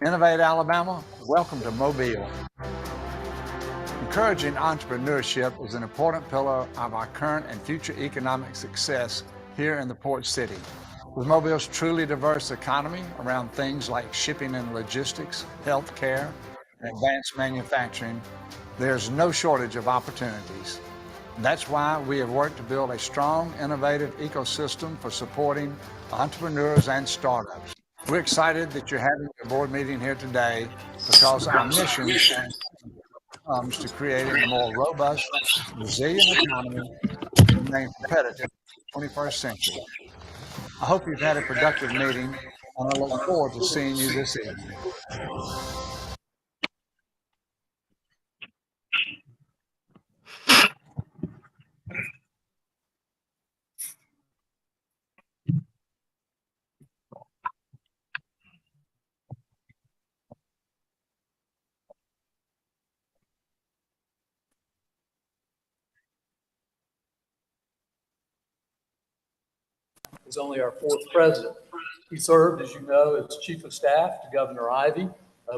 Innovate, Alabama, welcome to Mobile. Encouraging entrepreneurship is an important pillar of our current and future economic success here in the port city. With Mobile's truly diverse economy around things like shipping and logistics, healthcare, and advanced manufacturing, there's no shortage of opportunities. That's why we have worked to build a strong, innovative ecosystem for supporting entrepreneurs and startups. We're excited that you're having a board meeting here today because our mission comes to creating a more robust, resilient economy to remain competitive in the 21st century. I hope you've had a productive meeting, and I look forward to seeing you this evening. Is only our fourth president. He served, as you know, as chief of staff to Governor Ivey.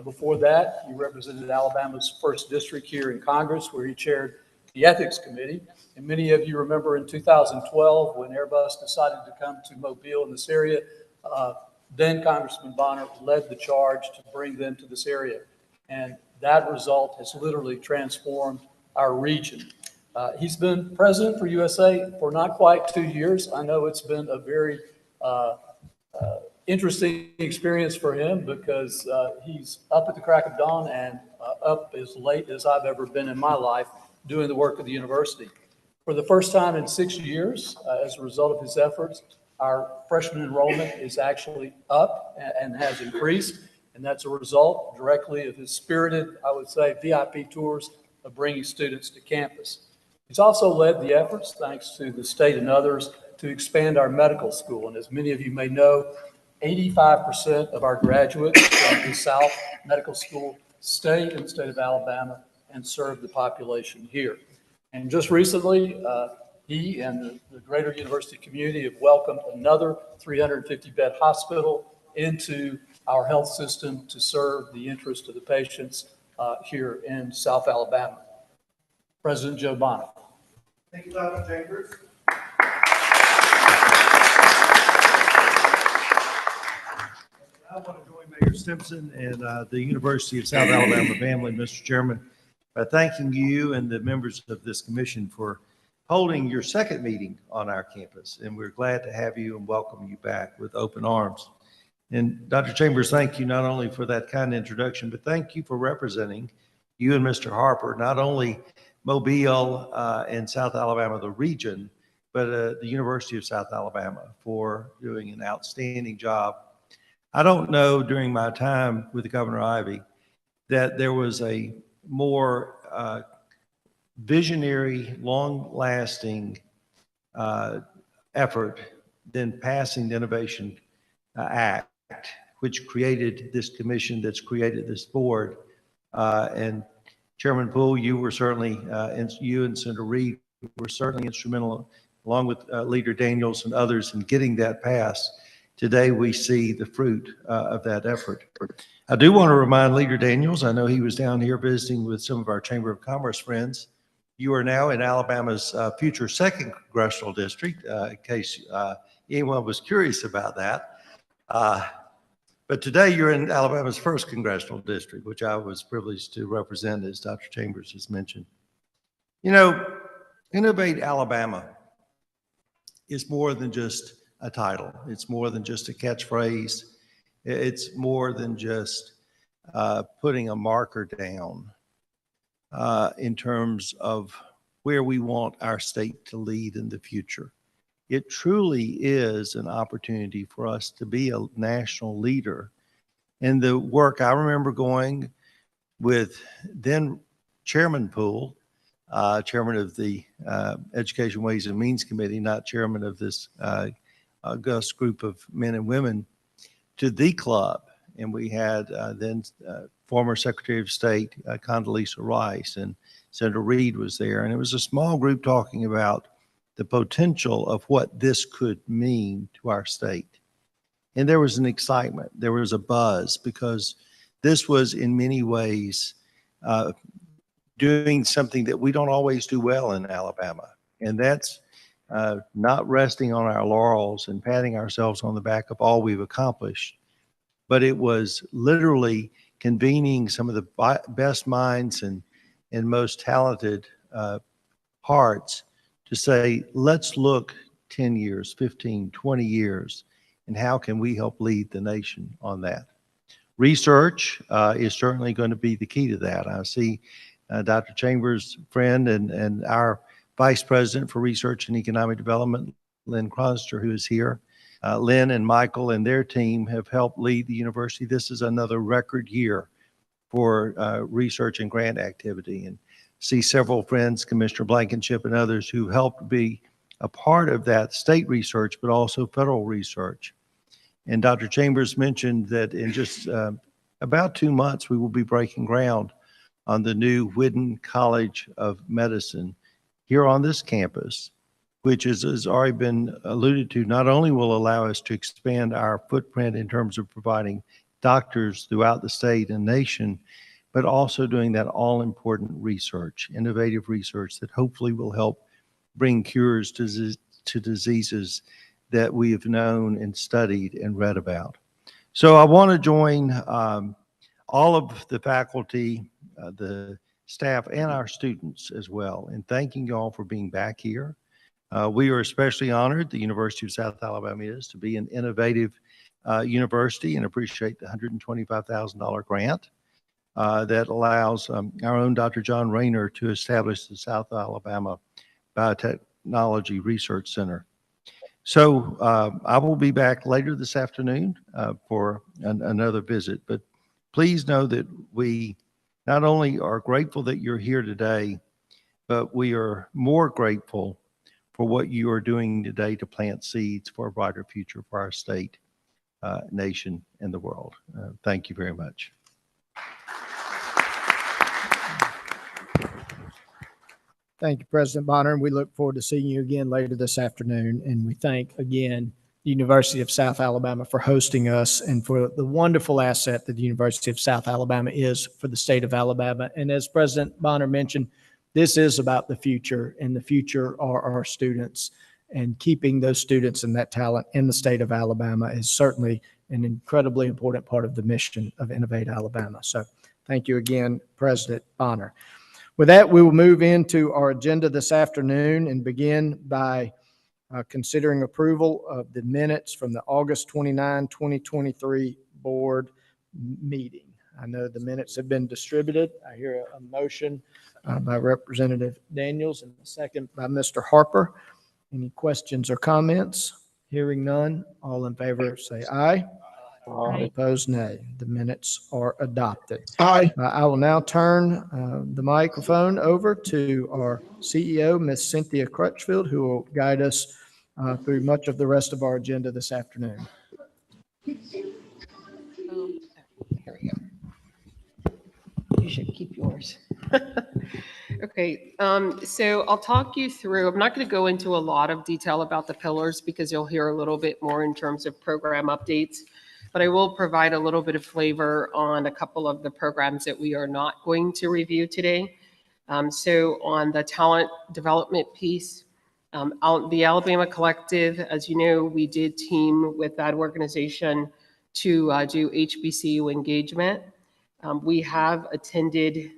Before that, he represented Alabama's first district here in Congress, where he chaired the Ethics Committee. And many of you remember in 2012, when Airbus decided to come to Mobile in this area, then Congressman Bonner led the charge to bring them to this area. And that result has literally transformed our region. He's been president for USA for not quite 2 years. I know it's been a very interesting experience for him because he's up at the crack of dawn and up as late as I've ever been in my life doing the work of the university. For the first time in 6 years, as a result of his efforts, our freshman enrollment is actually up and has increased. And that's a result directly of his spirited, I would say, VIP tours of bringing students to campus. He's also led the efforts, thanks to the state and others, to expand our medical school. And as many of you may know, 85% of our graduates from the South Medical School stay in the state of Alabama and serve the population here. And just recently, he and the greater university community have welcomed another 350-bed hospital into our health system to serve the interest of the patients here in South Alabama. President Joe Bonner. Thank you, Dr. Chambers. I want to join Mayor Stimson and the University of South Alabama family, Mr. Chairman, by thanking you and the members of this commission for holding your second meeting on our campus. And we're glad to have you and welcome you back with open arms. And Dr. Chambers, thank you not only for that kind introduction, but thank you for representing you and Mr. Harper, not only Mobile and South Alabama, the region, but the University of South Alabama for doing an outstanding job. I don't know during my time with Governor Ivey that there was a more visionary, long-lasting effort than passing the Innovation Act, which created this commission that's created this board. And Chairman Poole, you were certainly, you and Senator Reed were certainly instrumental, along with Leader Daniels and others, in getting that passed. Today, we see the fruit of that effort. I do want to remind Leader Daniels, I know he was down here visiting with some of our Chamber of Commerce friends. You are now in Alabama's future 2nd congressional district, in case anyone was curious about that. But today you're in Alabama's 1st congressional district, which I was privileged to represent, as Dr. Chambers has mentioned. You know, Innovate Alabama is more than just a title. It's more than just a catchphrase. It's more than just putting a marker down in terms of where we want our state to lead in the future. It truly is an opportunity for us to be a national leader. And the work, I remember going with then Chairman Poole, chairman of the Education, Ways and Means Committee, not chairman of this august group of men and women, to the club. And we had then former Secretary of State Condoleezza Rice, and Senator Reed was there. And it was a small group talking about the potential of what this could mean to our state. And there was an excitement, there was a buzz, because this was in many ways doing something that we don't always do well in Alabama. And that's not resting on our laurels and patting ourselves on the back of all we've accomplished, but it was literally convening some of the best minds and most talented hearts to say, let's look 10 years, 15, 20 years, and how can we help lead the nation on that? Research is certainly going to be the key to that. I see Dr. Chambers' friend and our Vice President for Research and Economic Development, Lynn Cronster, who is here. Lynn and Michael and their team have helped lead the university. This is another record year for research and grant activity, and see several friends, Commissioner Blankenship and others, who helped be a part of that state research, but also federal research. And Dr. Chambers mentioned that in just about 2 months, we will be breaking ground on the new Whidden College of Medicine here on this campus, which has already been alluded to, not only will allow us to expand our footprint in terms of providing doctors throughout the state and nation, but also doing that all-important research, innovative research that hopefully will help bring cures to diseases that we have known and studied and read about. So I want to join all of the faculty, the staff, and our students as well in thanking you all for being back here. We are especially honored, the University of South Alabama is, to be an innovative university, and appreciate the $125,000 grant that allows our own Dr. John Rayner to establish the South Alabama Biotechnology Research Center. So I will be back later this afternoon for another visit, but please know that we not only are grateful that you're here today, but we are more grateful for what you are doing today to plant seeds for a brighter future for our state, nation, and the world. Thank you very much. Thank you, President Bonner, and we look forward to seeing you again later this afternoon. And we thank again the University of South Alabama for hosting us and for the wonderful asset that the University of South Alabama is for the state of Alabama. And as President Bonner mentioned, this is about the future, and the future are our students. And keeping those students and that talent in the state of Alabama is certainly an incredibly important part of the mission of Innovate Alabama. So thank you again, President Bonner. With that, we will move into our agenda this afternoon and begin by considering approval of the minutes from the August 29, 2023 board meeting. I know the minutes have been distributed. I hear a motion by Representative Daniels and a second by Mr. Harper. Any questions or comments? Hearing none, all in favor say aye. All opposed, nay. The minutes are adopted. Aye. I will now turn the microphone over to our CEO, Ms. Cynthia Crutchfield, who will guide us through much of the rest of our agenda this afternoon. Here we go. You should keep yours. Okay, so I'll talk you through, I'm not going to go into a lot of detail about the pillars because you'll hear a little bit more in terms of program updates, but I will provide a little bit of flavor on a couple of the programs that we are not going to review today. So on the talent development piece, the Alabama Collective, as you know, we did team with that organization to do HBCU engagement. We have attended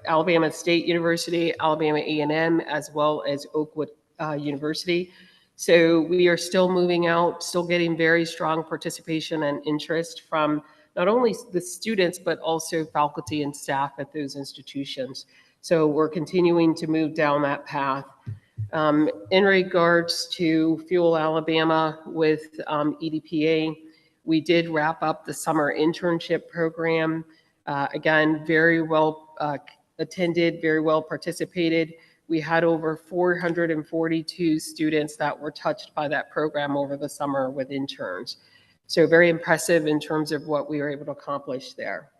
Alabama State University, Alabama A&M, as well as Oakwood University. So we are still moving out, still getting very strong participation and interest from not only the students, but also faculty and staff at those institutions. So we're continuing to move down that path. In regards to Fuel Alabama with EDPA, we did wrap up the summer internship program. Again, very well attended, very well participated. We had over 442 students that were touched by that program over the summer with interns. So very impressive in terms of what we were able to accomplish there.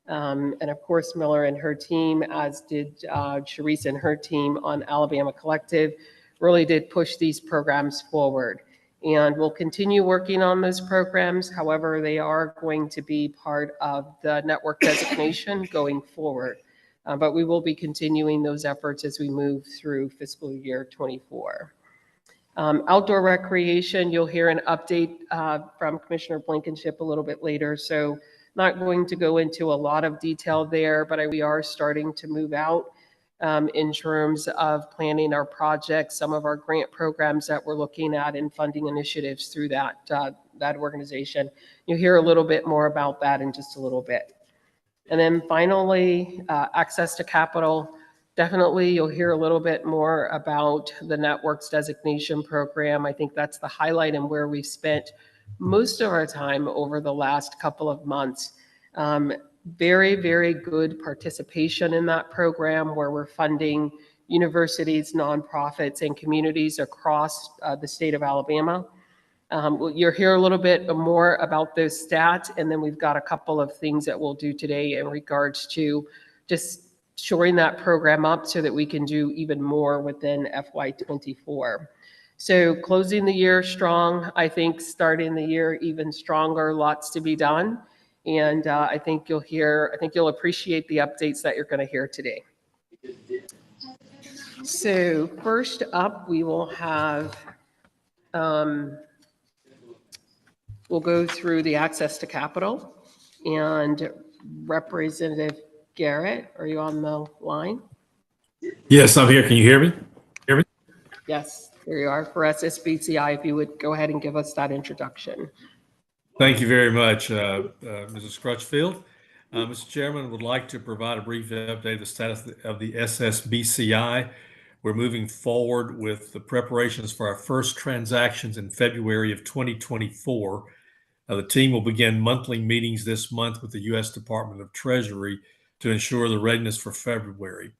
And of course, Miller and her team, as did Sharice and her team on Alabama Collective, really did push these programs forward. And we'll continue working on those programs. However, they are going to be part of the network designation going forward. But we will be continuing those efforts as we move through fiscal year 24. Outdoor recreation, you'll hear an update from Commissioner Blankenship a little bit later. So not going to go into a lot of detail there, but we are starting to move out in terms of planning our projects, some of our grant programs that we're looking at and funding initiatives through that organization. You'll hear a little bit more about that in just a little bit. And then finally, access to capital. Definitely, you'll hear a little bit more about the networks designation program. I think that's the highlight and where we've spent most of our time over the last couple of months. Very, very good participation in that program where we're funding universities, nonprofits, and communities across the state of Alabama. You'll hear a little bit more about those stats, and then we've got a couple of things that we'll do today in regards to just shoring that program up so that we can do even more within FY24. So closing the year strong, I think starting the year even stronger, lots to be done. And I think you'll appreciate the updates that you're going to hear today. So first up, we will have, we'll go through the access to capital. And Representative Garrett, are you on the line? Yes, I'm here. Can you hear me? Yes, there you are. For SSBCI, if you would go ahead and give us that introduction. Thank you very much, Mrs. Crutchfield. Mr. Chairman, would like to provide a brief update of the status of the SSBCI. We're moving forward with the preparations for our first transactions in February of 2024. The team will begin monthly meetings this month with the U.S. Department of Treasury to ensure the readiness for February.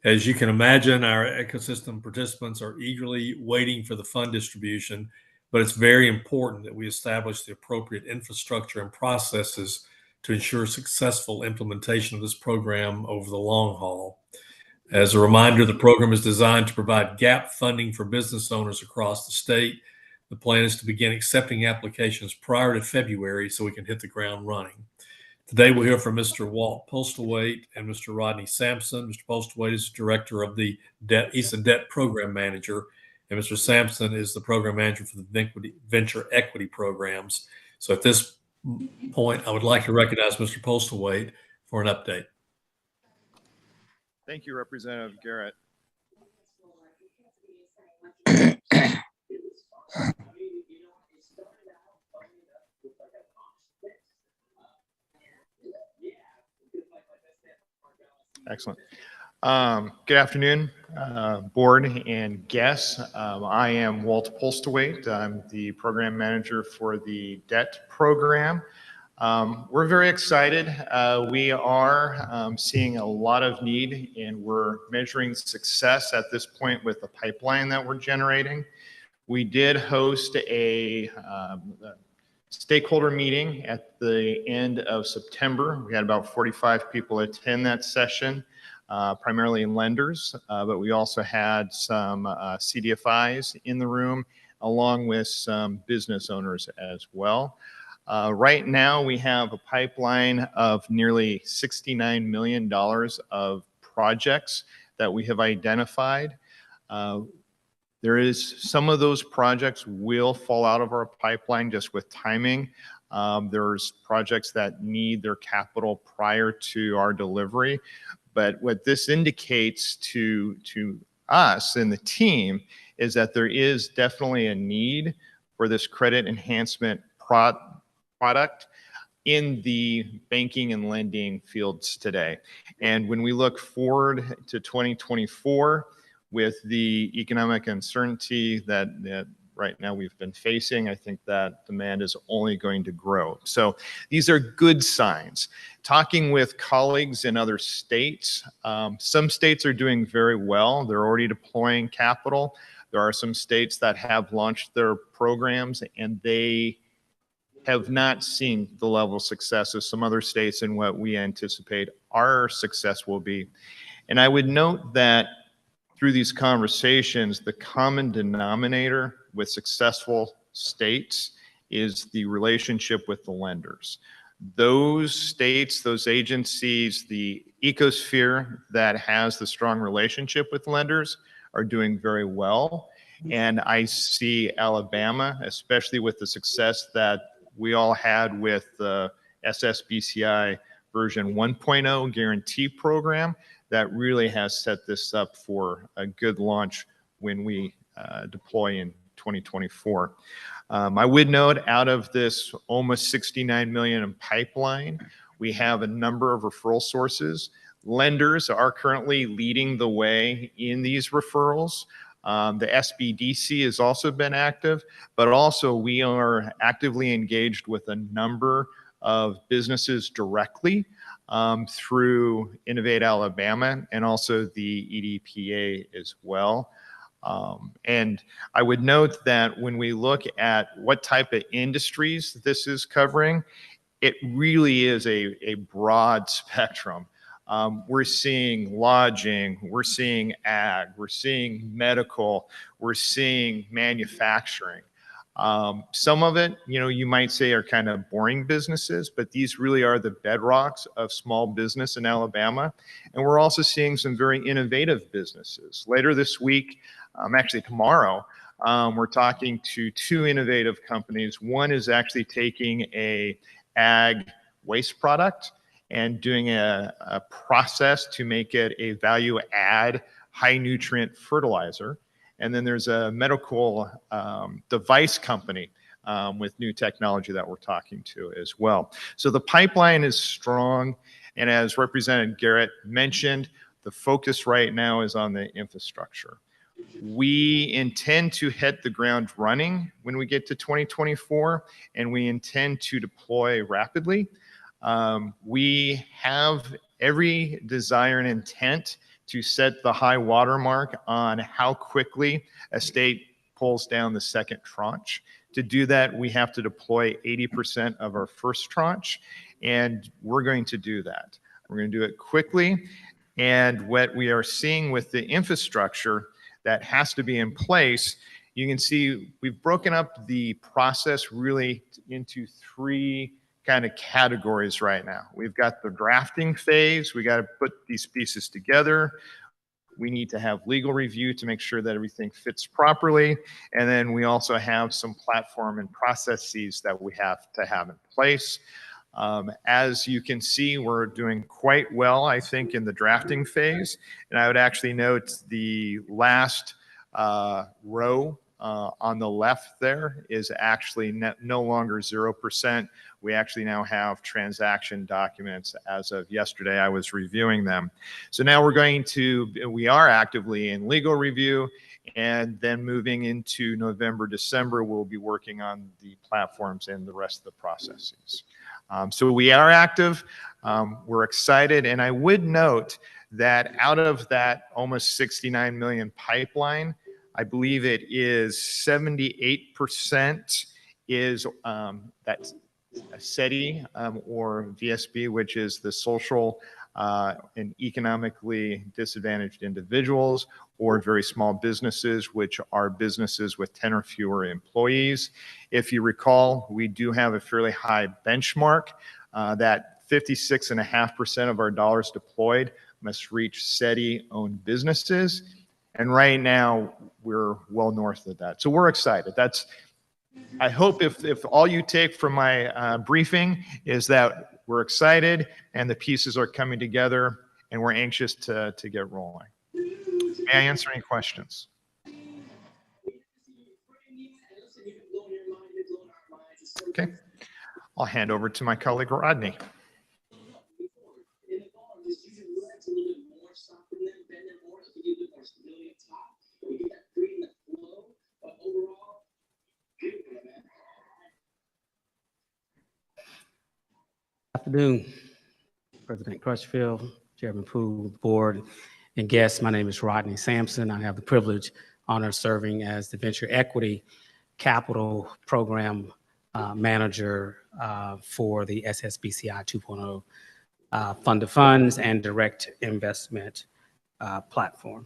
As you can imagine, our ecosystem participants are eagerly waiting for the fund distribution, but it's very important that we establish the appropriate infrastructure and processes to ensure successful implementation of this program over the long haul. As a reminder, the program is designed to provide gap funding for business owners across the state. The plan is to begin accepting applications prior to February so we can hit the ground running. Today, we'll hear from Mr. Walt Postlewaite and Mr. Rodney Sampson. Mr. Postlewaite is Director of the Debt. He's the Debt Program Manager, and Mr. Sampson is the Program Manager for the Venture Equity Programs. So at this point, I would like to recognize Mr. Postlewaite for an update. Thank you, Representative Garrett. Excellent. Good afternoon, board and guests. I am Walt Postlewaite. I'm the program manager for the debt program. We're very excited. We are seeing a lot of need, and we're measuring success at this point with the pipeline that we're generating. We did host a stakeholder meeting at the end of September. We had about 45 people attend that session, primarily lenders, but we also had some CDFIs in the room, along with some business owners as well. Right now, we have a pipeline of nearly $69 million of projects that we have identified. There is some of those projects will fall out of our pipeline just with timing. There's projects that need their capital prior to our delivery. But what this indicates to us and the team is that there is definitely a need for this credit enhancement product in the banking and lending fields today. And when we look forward to 2024, with the economic uncertainty that right now we've been facing, I think that demand is only going to grow. So these are good signs. Talking with colleagues in other states, some states are doing very well. They're already deploying capital. There are some states that have launched their programs, and they have not seen the level of success of some other states in what we anticipate our success will be. And I would note that through these conversations, the common denominator with successful states is the relationship with the lenders. Those states, those agencies, the ecosphere that has the strong relationship with lenders are doing very well. And I see Alabama, especially with the success that we all had with the SSBCI version 1.0 guarantee program, that really has set this up for a good launch when we deploy in 2024. I would note, out of this almost 69 million in pipeline, we have a number of referral sources. Lenders are currently leading the way in these referrals. The SBDC has also been active, but also we are actively engaged with a number of businesses directly through Innovate Alabama and also the EDPA as well. And I would note that when we look at what type of industries this is covering, it really is a broad spectrum. We're seeing lodging, we're seeing ag, we're seeing medical, we're seeing manufacturing. Some of it, you might say are kind of boring businesses, but these really are the bedrocks of small business in Alabama. And we're also seeing some very innovative businesses. Later this week, actually tomorrow, we're talking to two innovative companies. One is actually taking a ag waste product and doing a process to make it a value add high nutrient fertilizer. And then there's a medical device company with new technology that we're talking to as well. So the pipeline is strong. And as Representative Garrett mentioned, the focus right now is on the infrastructure. We intend to hit the ground running when we get to 2024, and we intend to deploy rapidly. We have every desire and intent to set the high watermark on how quickly a state pulls down the second tranche. To do that, we have to deploy 80% of our first tranche, and we're going to do that. We're going to do it quickly, and what we are seeing with the infrastructure that has to be in place, you can see we've broken up the process really into three kind of categories right now. We've got the drafting phase. We got to put these pieces together. We need to have legal review to make sure that everything fits properly. And then we also have some platform and processes that we have to have in place. As you can see, we're doing quite well, I think, in the drafting phase. And I would actually note the last row on the left there is actually no longer 0%. We actually now have transaction documents as of yesterday. I was reviewing them. So now we are actively in legal review, and then moving into November, December, we'll be working on the platforms and the rest of the processes. So we are active, we're excited, and I would note that out of that almost 69 million pipeline, I believe it is 78% is that's SETI or VSB, which is the social and economically disadvantaged individuals, or very small businesses, which are businesses with 10 or fewer employees. If you recall, we do have a fairly high benchmark that 56.5% of our dollars deployed must reach SETI-owned businesses. And right now, we're well north of that. So we're excited. I hope if all you take from my briefing is that we're excited and the pieces are coming together and we're anxious to get rolling. May I answer any questions? Okay. I'll hand over to my colleague, Rodney. Afternoon, President Crutchfield, Chairman Poole, board, and guests. My name is Rodney Sampson. I have the privilege, honor of serving as the Venture Equity Capital Program Manager for the SSBCI 2.0 Fund of Funds and Direct Investment Platform.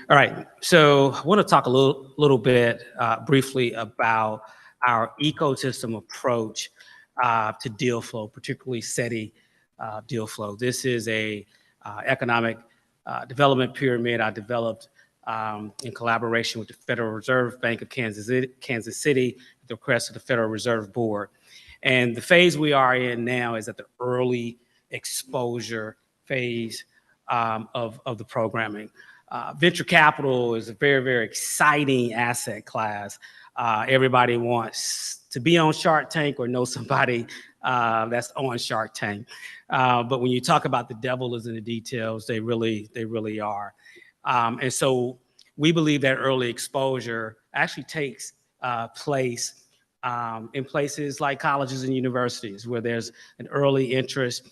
All right, so I want to talk a little bit briefly about our ecosystem approach to deal flow, particularly SETI deal flow. This is a economic development pyramid I developed in collaboration with the Federal Reserve Bank of Kansas City, at the request of the Federal Reserve Board. And the phase we are in now is at the early exposure phase of the programming. Venture capital is a very, very exciting asset class. Everybody wants to be on Shark Tank or know somebody that's on Shark Tank. But when you talk about the devil is in the details, they really are. And so we believe that early exposure actually takes place in places like colleges and universities, where there's an early interest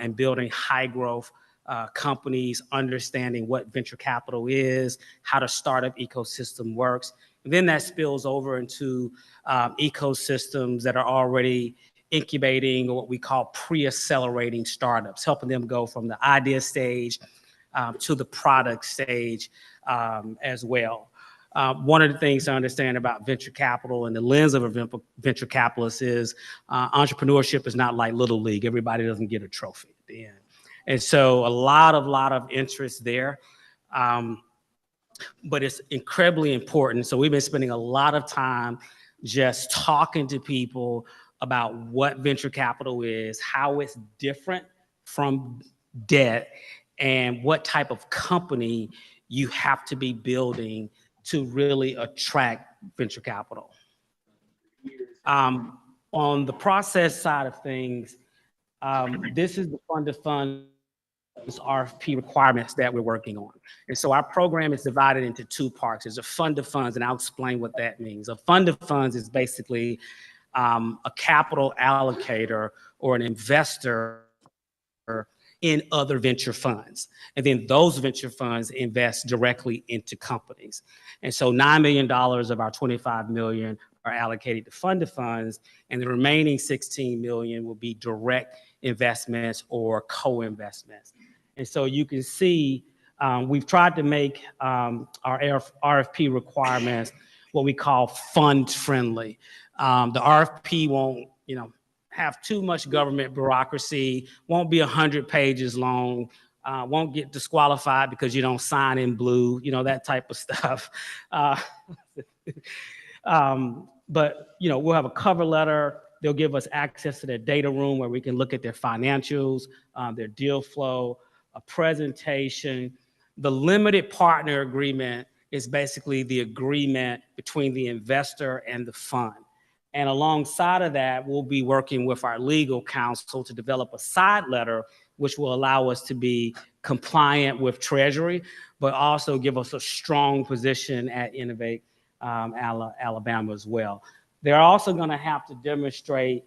in building high growth companies, understanding what venture capital is, how the startup ecosystem works. And then that spills over into ecosystems that are already incubating, or what we call pre-accelerating startups, helping them go from the idea stage to the product stage as well. One of the things to understand about venture capital and the lens of a venture capitalist is entrepreneurship is not like Little League. Everybody doesn't get a trophy at the end. And so a lot of interest there. But it's incredibly important. So we've been spending a lot of time just talking to people about what venture capital is, how it's different from debt, and what type of company you have to be building to really attract venture capital. On the process side of things, this is the fund-to-fund RFP requirements that we're working on. And so our program is divided into two parts. There's a fund of funds, and I'll explain what that means. A fund of funds is basically a capital allocator or an investor in other venture funds. And then those venture funds invest directly into companies. And so $9 million of our $25 million are allocated to fund of funds, and the remaining $16 million will be direct investments or co-investments. And so you can see we've tried to make our RFP requirements what we call fund friendly. The RFP won't, have too much government bureaucracy, won't be 100 pages long, won't get disqualified because you don't sign in blue, that type of stuff. But we'll have a cover letter. They'll give us access to their data room where we can look at their financials, their deal flow, a presentation. The limited partner agreement is basically the agreement between the investor and the fund. And alongside of that, we'll be working with our legal counsel to develop a side letter, which will allow us to be compliant with Treasury, but also give us a strong position at Innovate Alabama as well. They're also going to have to demonstrate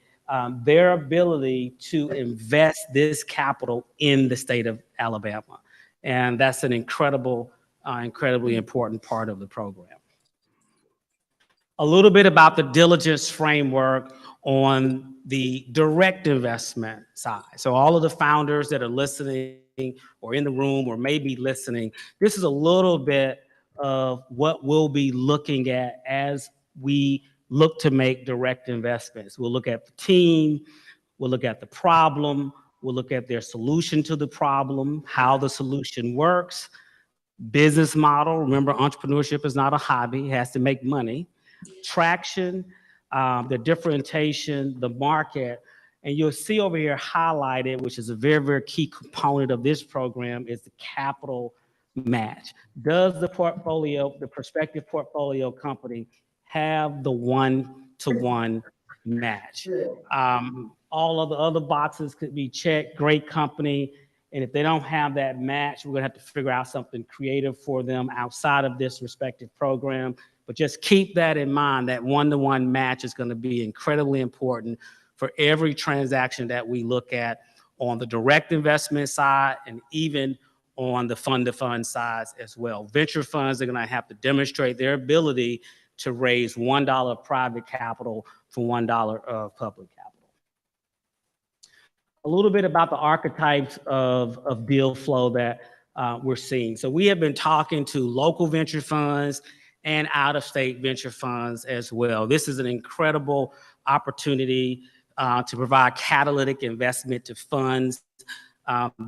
their ability to invest this capital in the state of Alabama. And that's an incredibly important part of the program. A little bit about the diligence framework on the direct investment side. So all of the founders that are listening or in the room or maybe listening, this is a little bit of what we'll be looking at as we look to make direct investments. We'll look at the team, we'll look at the problem, we'll look at their solution to the problem, how the solution works, business model. Remember, entrepreneurship is not a hobby, it has to make money. Traction, the differentiation, the market. And you'll see over here highlighted, which is a very, very key component of this program, is the capital match. Does the prospective portfolio company have the one-to-one match? All of the other boxes could be checked, great company. And if they don't have that match, we're gonna have to figure out something creative for them outside of this respective program. But just keep that in mind, that one-to-one match is gonna be incredibly important for every transaction that we look at on the direct investment side and even on the fund-to-fund side as well. Venture funds are gonna have to demonstrate their ability to raise $1 of private capital for $1 of public capital. A little bit about the archetypes of deal flow that we're seeing. So we have been talking to local venture funds and out-of-state venture funds as well. This is an incredible opportunity to provide catalytic investment to funds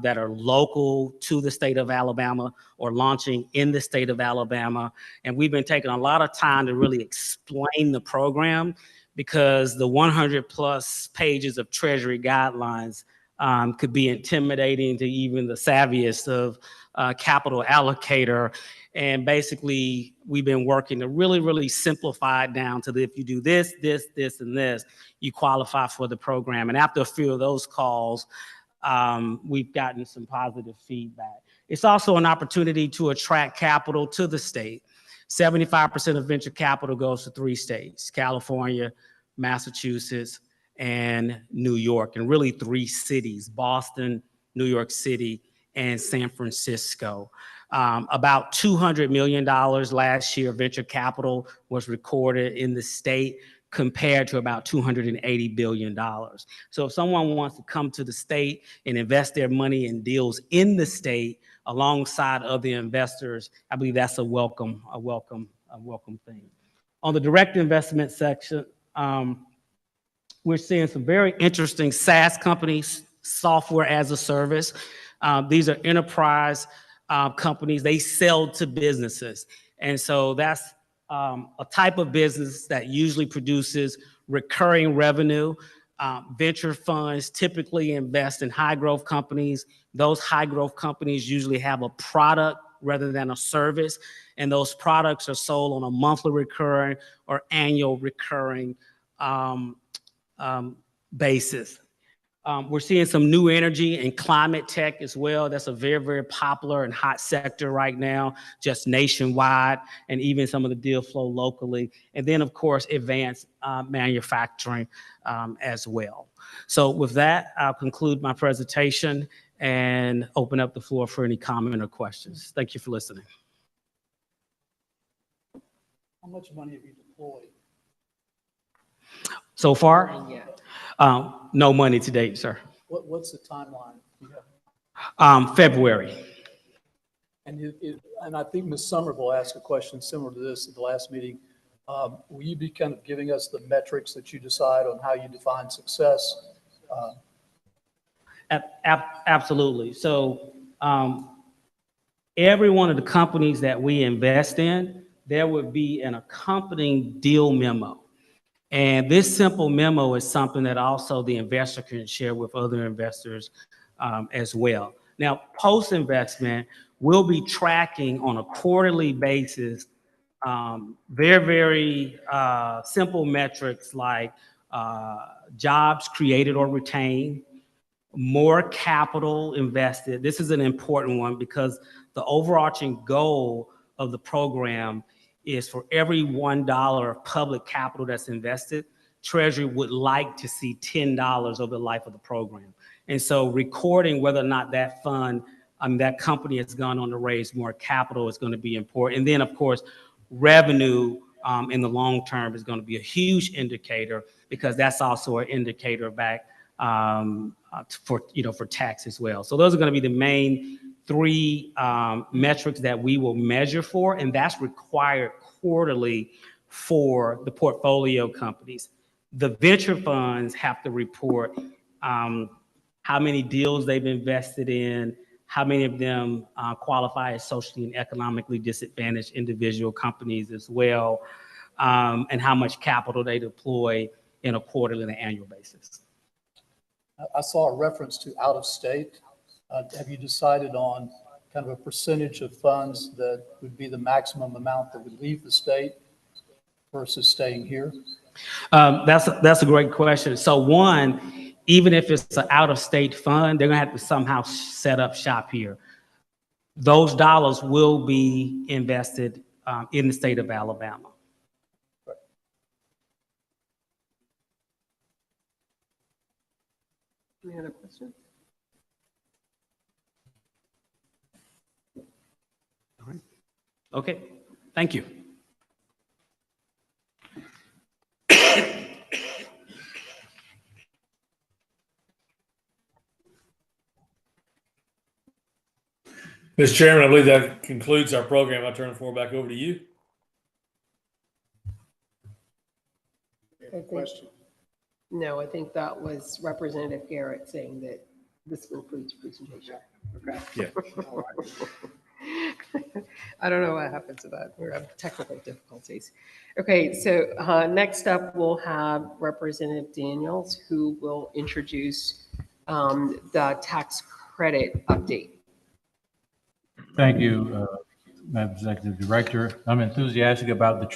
that are local to the state of Alabama or launching in the state of Alabama. And we've been taking a lot of time to really explain the program because the 100+ pages of Treasury guidelines could be intimidating to even the savviest of capital allocator. And basically, we've been working to really, really simplify it down to if you do this, this, this, and this, you qualify for the program. And after a few of those calls, we've gotten some positive feedback. It's also an opportunity to attract capital to the state. 75% of venture capital goes to 3 states, California, Massachusetts, and New York, and really 3 cities, Boston, New York City, and San Francisco. About $200 million last year venture capital was recorded in the state, compared to about $280 billion. So if someone wants to come to the state and invest their money in deals in the state alongside other investors, I believe that's a welcome thing. On the direct investment section, we're seeing some very interesting SaaS companies, software as a service. These are enterprise companies. They sell to businesses. And so that's a type of business that usually produces recurring revenue. Venture funds typically invest in high growth companies. Those high growth companies usually have a product rather than a service, and those products are sold on a monthly recurring or annual recurring basis. We're seeing some new energy and climate tech as well. That's a very, very popular and hot sector right now, just nationwide, and even some of the deal flow locally. And then, of course, advanced manufacturing as well. So with that, I'll conclude my presentation and open up the floor for any comment or questions. Thank you for listening. How much money have you deployed? So far? Yeah. No money to date, sir. What's the timeline you have? February. And I think Ms. Somerville asked a question similar to this at the last meeting. Will you be kind of giving us the metrics that you decide on how you define success? Absolutely. So every one of the companies that we invest in, there would be an accompanying deal memo. And this simple memo is something that also the investor can share with other investors as well. Now, post-investment, we'll be tracking on a quarterly basis very, very simple metrics like jobs created or retained, more capital invested. This is an important one because the overarching goal of the program is for every $1 of public capital that's invested, Treasury would like to see $10 over the life of the program. And so recording whether or not that fund, that company has gone on to raise more capital is going to be important. And then, of course, revenue in the long term is going to be a huge indicator because that's also an indicator back for tax as well. So those are going to be the main 3 metrics that we will measure for, and that's required quarterly for the portfolio companies. The venture funds have to report how many deals they've invested in, how many of them qualify as socially and economically disadvantaged individual companies as well, and how much capital they deploy in a quarterly and annual basis. I saw a reference to out of state. Have you decided on kind of a percentage of funds that would be the maximum amount that would leave the state versus staying here? That's a great question. So one, even if it's an out of state fund, they're gonna have to somehow set up shop here. Those dollars will be invested in the state of Alabama. Any other questions? All right. Okay. Thank you. Mr. Chairman, I believe that concludes our program. I turn the floor back over to you. Question? No, I think that was Representative Garrett saying that this concludes presentation. Okay. Yeah. I don't know what happened to that. We're having technical difficulties. Okay, so next up, we'll have Representative Daniels, who will introduce the tax credit update. Thank you, Madam Executive Director. I'm enthusiastic about the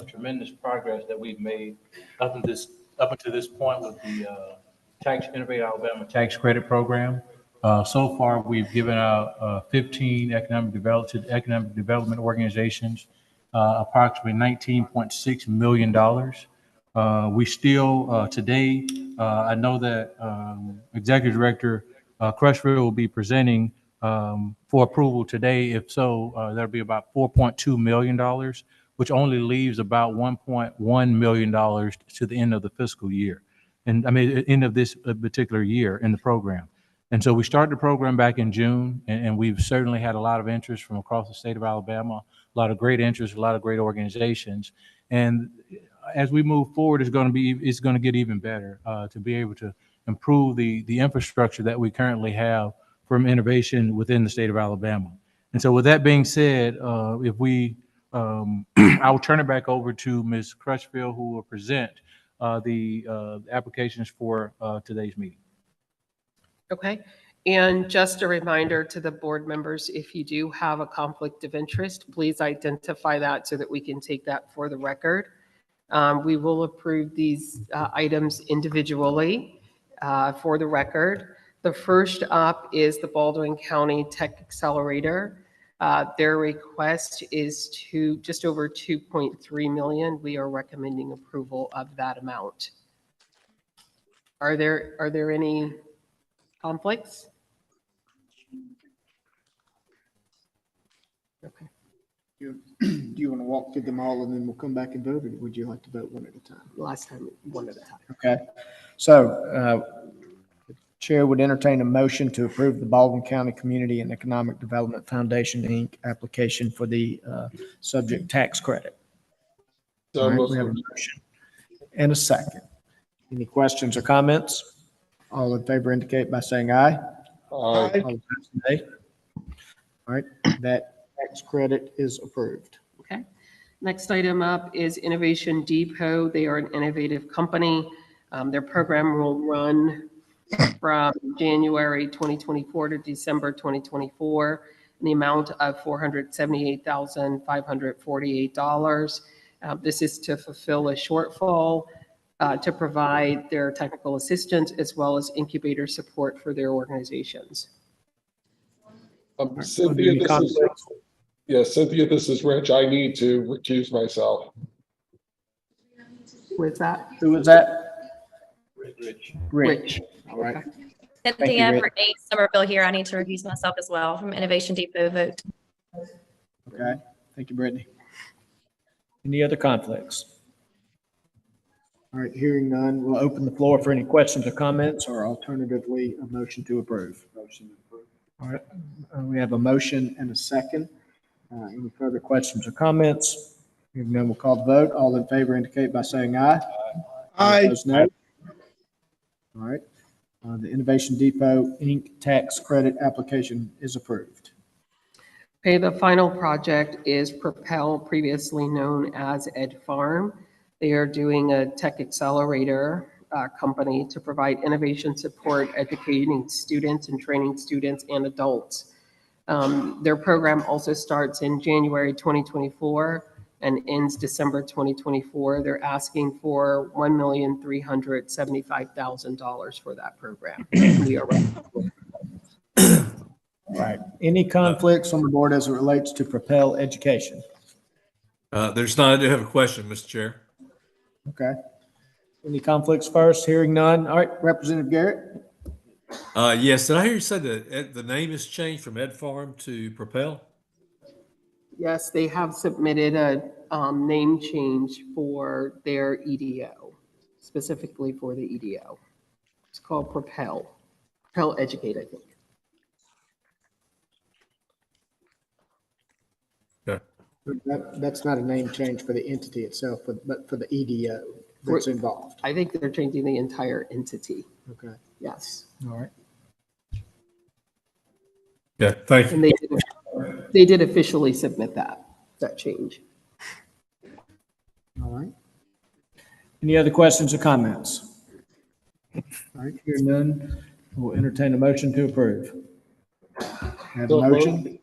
tremendous progress that we've made up until this point with the Innovate Alabama Tax Credit Program. So far, we've given out 15 economic development organizations approximately $19.6 million. We still today, I know that Executive Director Crutchfield will be presenting for approval today. If so, that'll be about $4.2 million, which only leaves about $1.1 million to the end of the fiscal year. And I mean, end of this particular year in the program. And so we started the program back in June, and we've certainly had a lot of interest from across the state of Alabama, a lot of great interest, a lot of great organizations. And as we move forward, it's going to get even better to be able to improve the infrastructure that we currently have from innovation within the state of Alabama. And so with that being said, I will turn it back over to Ms. Crutchfield, who will present the applications for today's meeting. Okay, and just a reminder to the board members, if you do have a conflict of interest, please identify that so that we can take that for the record. We will approve these items individually for the record. The first up is the Baldwin County Tech Accelerator. Their request is to just over 2.3 million. We are recommending approval of that amount. Are there any conflicts? Okay. Do you want to walk through them all and then we'll come back and vote, or would you like to vote one at a time? Last time, one at a time. Okay. So Chair would entertain a motion to approve the Baldwin County Community and Economic Development Foundation, Inc. application for the subject tax credit. All right, we have a motion and a second. Any questions or comments? All in favor indicate by saying aye. Aye. All opposed, nay. All right, that tax credit is approved. Okay. Next item up is Innovation Depot. They are an innovative company. Their program will run from January 2024 to December 2024 in the amount of $478,548. This is to fulfill a shortfall to provide their technical assistance as well as incubator support for their organizations. Cynthia, this is Rich. I need to recuse myself. Who is that? Who is that? Rich. All right. Cynthia for A. Somerville here. I need to recuse myself as well from Innovation Depot vote. Okay. Thank you, Brittany. Any other conflicts? All right, hearing none, we'll open the floor for any questions or comments, or alternatively, a motion to approve. Motion to approve. All right, we have a motion and a second. Any further questions or comments? Hearing none, we'll call the vote. All in favor indicate by saying aye. Aye. Opposed, no. All right, the Innovation Depot, Inc. tax credit application is approved. Okay, the final project is Propel, previously known as Ed Farm. They are doing a tech accelerator company to provide innovation support, educating students and training students and adults. Their program also starts in January 2024 and ends December 2024. They're asking for $1,375,000 for that program. We are ready. All right, any conflicts on the board as it relates to Propel Education? There's not. I do have a question, Mr. Chair. Okay. Any conflicts first? Hearing none. All right, Representative Garrett. Yes, did I hear you say that the name has changed from Ed Farm to Propel? Yes, they have submitted a name change for their EDO, specifically for the EDO. It's called Propel Educate, I think. That's not a name change for the entity itself, but for the EDO that's involved. I think they're changing the entire entity. Okay, Yes. all right. Yeah, thank And you. they did officially submit that change. All right. Any other questions or comments? All right, hear none, we'll entertain a motion to approve. Have a So motion, moved.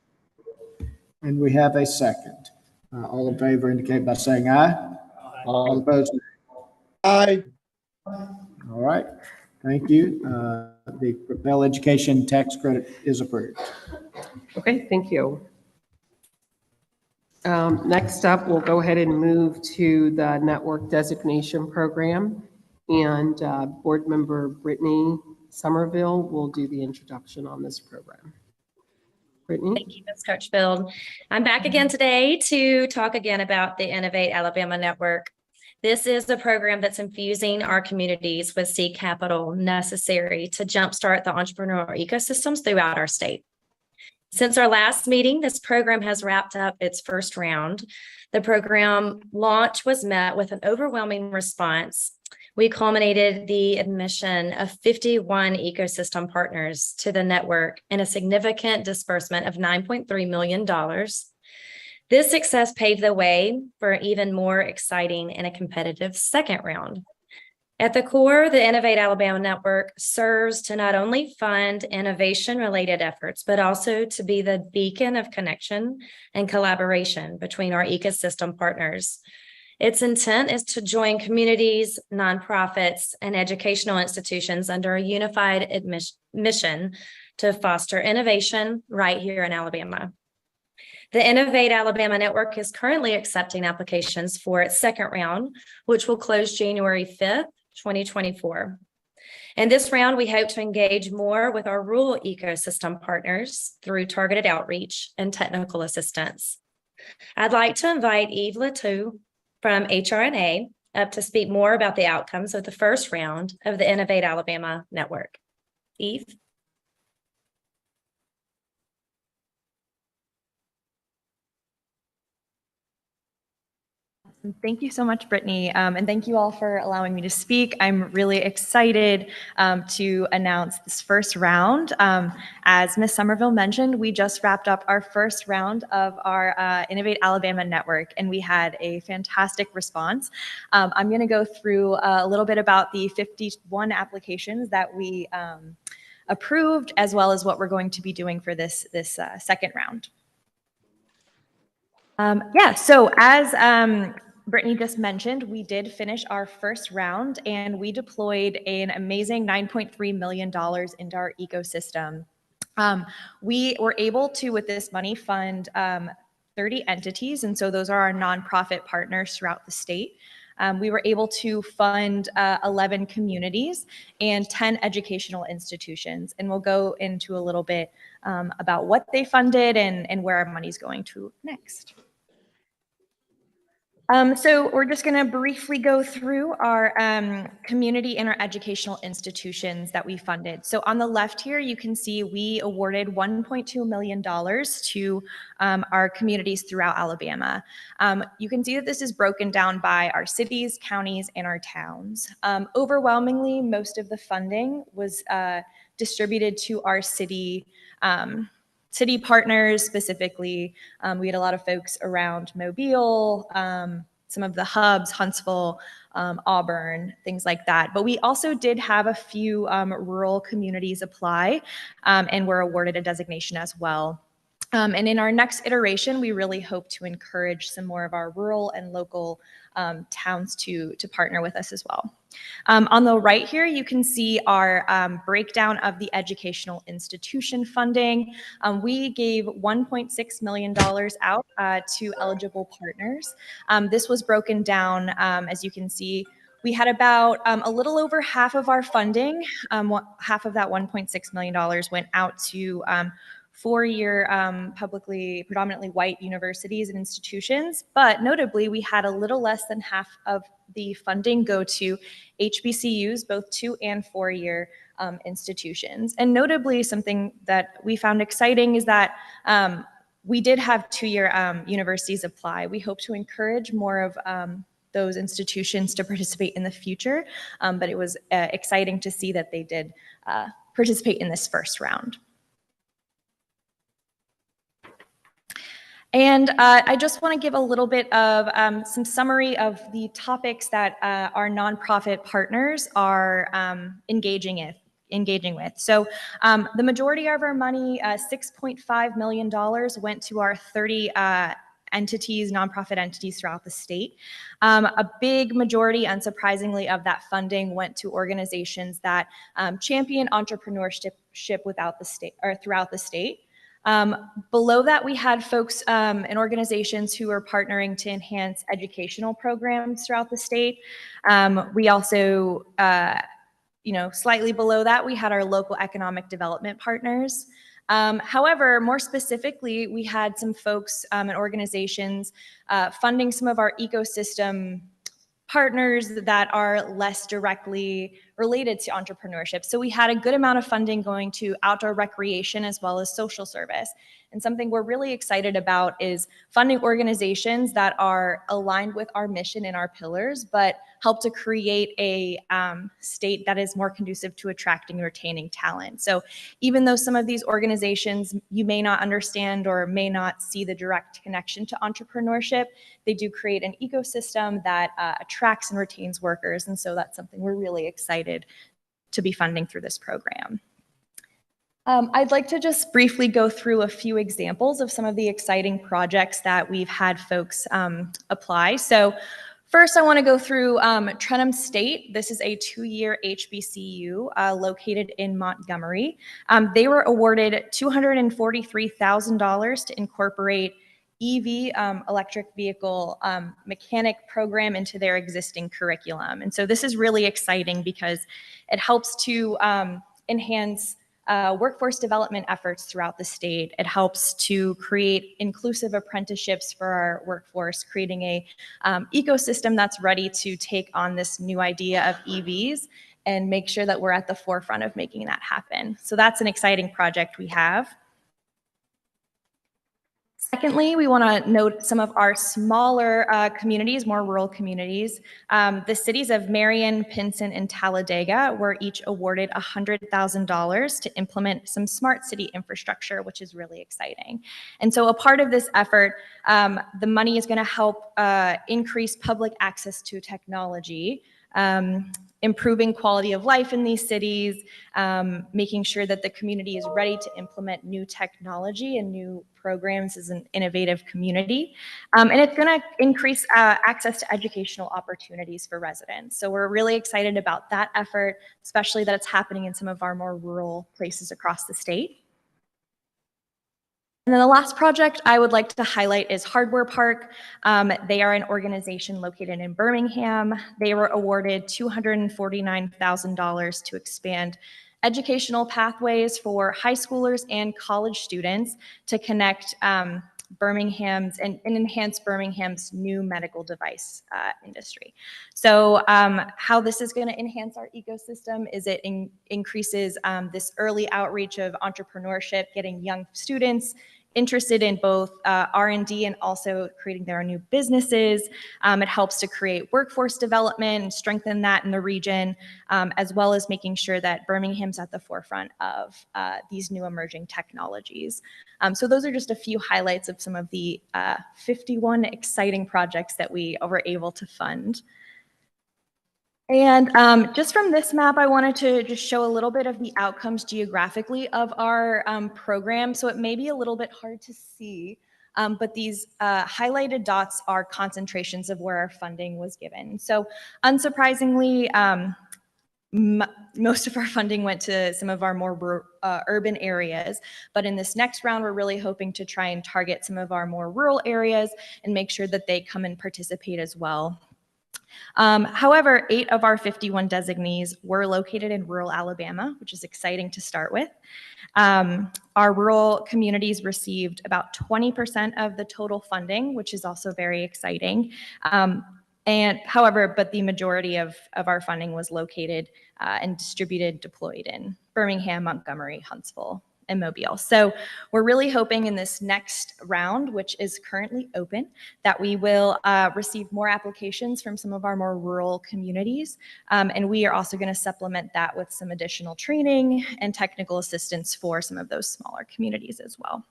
and we have a second. All in favor indicate by saying aye. All opposed? Aye. All right, thank you. The Propel Education Tax Credit is approved. Okay, thank you. Next up, we'll go ahead and move to the network designation program. And Board Member Brittany Somerville will do the introduction on this program. Brittany? Thank you, Ms. Crutchfield. I'm back again today to talk again about the Innovate Alabama Network. This is a program that's infusing our communities with seed capital necessary to jumpstart the entrepreneurial ecosystems throughout our state. Since our last meeting, this program has wrapped up its first round. The program launch was met with an overwhelming response. We culminated the admission of 51 ecosystem partners to the network and a significant disbursement of $9.3 million. This success paved the way for even more exciting and a competitive second round. At the core, the Innovate Alabama Network serves to not only fund innovation-related efforts, but also to be the beacon of connection and collaboration between our ecosystem partners. Its intent is to join communities, nonprofits, and educational institutions under a unified mission to foster innovation right here in Alabama. The Innovate Alabama Network is currently accepting applications for its second round, which will close January 5th, 2024. In this round, we hope to engage more with our rural ecosystem partners through targeted outreach and technical assistance. I'd like to invite Yves Latou from HRNA up to speak more about the outcomes of the first round of the Innovate Alabama Network. Yves? Thank you so much, Brittany, and thank you all for allowing me to speak. I'm really excited to announce this first round. As Ms. Somerville mentioned, we just wrapped up our first round of our Innovate Alabama Network, and we had a fantastic response. I'm going to go through a little bit about the 51 applications that we approved, as well as what we're going to be doing for this second round. So as Brittany just mentioned, we did finish our first round and we deployed an amazing $9.3 million into our ecosystem. We were able to, with this money, fund 30 entities, and so those are our nonprofit partners throughout the state. We were able to fund 11 communities and 10 educational institutions, and we'll go into a little bit about what they funded and where our money's going to next. So we're just going to briefly go through our community and our educational institutions that we funded. So on the left here, you can see we awarded $1.2 million to our communities throughout Alabama. You can see that this is broken down by our cities, counties, and our towns. Overwhelmingly, most of the funding was distributed to our city partners specifically. We had a lot of folks around Mobile, some of the hubs, Huntsville, Auburn, things like that. But we also did have a few rural communities apply and were awarded a designation as well. And in our next iteration, we really hope to encourage some more of our rural and local towns to partner with us as well. On the right here, you can see our breakdown of the educational institution funding. We gave $1.6 million out to eligible partners. This was broken down, as you can see, we had about a little over half of our funding, half of that $1.6 million went out to four-year publicly predominantly white universities and institutions, but notably we had a little less than half of the funding go to HBCUs, both 2- and 4-year institutions. And notably, something that we found exciting is that we did have two-year universities apply. We hope to encourage more of those institutions to participate in the future, but it was exciting to see that they did participate in this first round. And I just want to give a little bit of some summary of the topics that our nonprofit partners are engaging with. So the majority of our money, $6.5 million, went to our 30 entities, nonprofit entities throughout the state. A big majority, unsurprisingly, of that funding went to organizations that champion entrepreneurship without the state or throughout the state. Below that, we had folks and organizations who are partnering to enhance educational programs throughout the state. We also, slightly below that, we had our local economic development partners. However, more specifically, we had some folks and organizations funding some of our ecosystem partners that are less directly related to entrepreneurship. So we had a good amount of funding going to outdoor recreation as well as social service. And something we're really excited about is funding organizations that are aligned with our mission and our pillars, but help to create a state that is more conducive to attracting and retaining talent. So even though some of these organizations you may not understand or may not see the direct connection to entrepreneurship, they do create an ecosystem that attracts and retains workers. And so that's something we're really excited to be funding through this program. I'd like to just briefly go through a few examples of some of the exciting projects that we've had folks apply. So first, I want to go through Trenholm State. This is a 2-year HBCU located in Montgomery. They were awarded $243,000 to incorporate EV, electric vehicle mechanic program into their existing curriculum. And so this is really exciting because it helps to enhance workforce development efforts throughout the state. It helps to create inclusive apprenticeships for our workforce, creating a ecosystem that's ready to take on this new idea of EVs and make sure that we're at the forefront of making that happen. So that's an exciting project we have. Secondly, we want to note some of our smaller communities, more rural communities. The cities of Marion, Pinson, and Talladega were each awarded $100,000 to implement some smart city infrastructure, which is really exciting. And so a part of this effort, the money is going to help increase public access to technology, improving quality of life in these cities, making sure that the community is ready to implement new technology and new programs as an innovative community. And it's going to increase access to educational opportunities for residents. So we're really excited about that effort, especially that it's happening in some of our more rural places across the state. And then the last project I would like to highlight is Hardware Park. They are an organization located in Birmingham. They were awarded $249,000 to expand educational pathways for high schoolers and college students to connect Birmingham's and enhance Birmingham's new medical device industry. So how this is going to enhance our ecosystem is it increases this early outreach of entrepreneurship, getting young students interested in both R&D and also creating their own new businesses. It helps to create workforce development and strengthen that in the region, as well as making sure that Birmingham's at the forefront of these new emerging technologies. So those are just a few highlights of some of the 51 exciting projects that we were able to fund. And just from this map, I wanted to just show a little bit of the outcomes geographically of our program. So it may be a little bit hard to see, but these highlighted dots are concentrations of where our funding was given. So unsurprisingly, most of our funding went to some of our more urban areas, but in this next round, we're really hoping to try and target some of our more rural areas and make sure that they come and participate as well. However, 8 of our 51 designees were located in rural Alabama, which is exciting to start with. Our rural communities received about 20% of the total funding, which is also very exciting. But the majority of our funding was located and deployed in Birmingham, Montgomery, Huntsville, in Mobile. So we're really hoping in this next round, which is currently open, that we will receive more applications from some of our more rural communities. And we are also going to supplement that with some additional training and technical assistance for some of those smaller communities as well.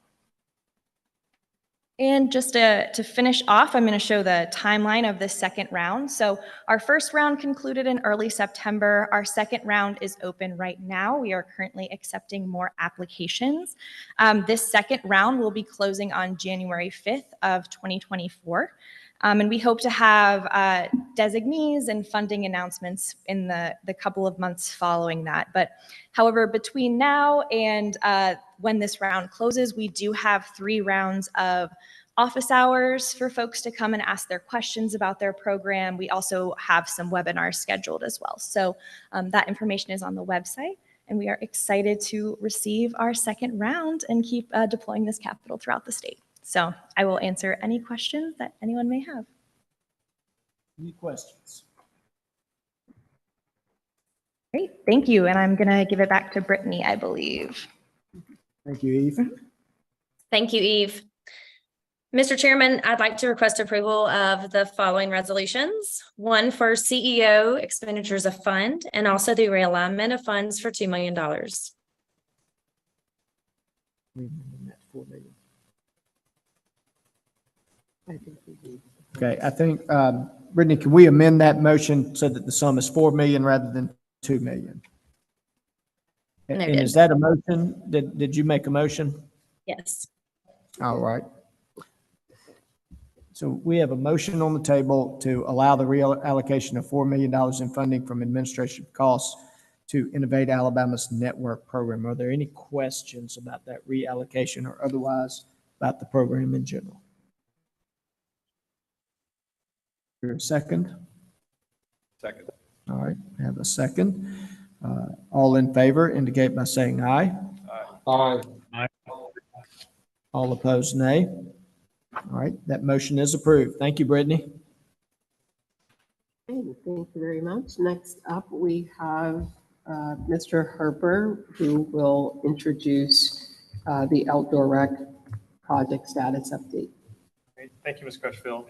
And just to finish off, I'm going to show the timeline of the second round. So our first round concluded in early September. Our second round is open right now. We are currently accepting more applications. This second round will be closing on January 5th of 2024. And we hope to have designees and funding announcements in the couple of months following that. But however, between now and when this round closes, we do have 3 rounds of office hours for folks to come and ask their questions about their program. We also have some webinars scheduled as well. So that information is on the website, and we are excited to receive our second round and keep deploying this capital throughout the state. So I will answer any questions that anyone may have. Any questions? Great, thank you. And I'm gonna give it back to Brittany, I believe. Thank you, Eve. Thank you, Eve. Mr. Chairman, I'd like to request approval of the following resolutions. One for CEO expenditures of fund, and also the realignment of funds for $2 million. Okay, I think, Brittany, can we amend that motion so that the sum is 4 million rather than 2 million? And Noted. is that a motion? Did you make a motion? Yes. All right. So we have a motion on the table to allow the reallocation of $4 million in funding from administration costs to Innovate Alabama's network program. Are there any questions about that reallocation or otherwise about the program in general? Your second? Second. All right, I have a second. All in favor indicate by saying aye. Aye. All opposed, nay. All right, that motion is approved. Thank you, Brittany. Okay, thank you very much. Next up, we have Mr. Harper, who will introduce the outdoor rec project status update. Great. Thank you, Ms. Crutchfield.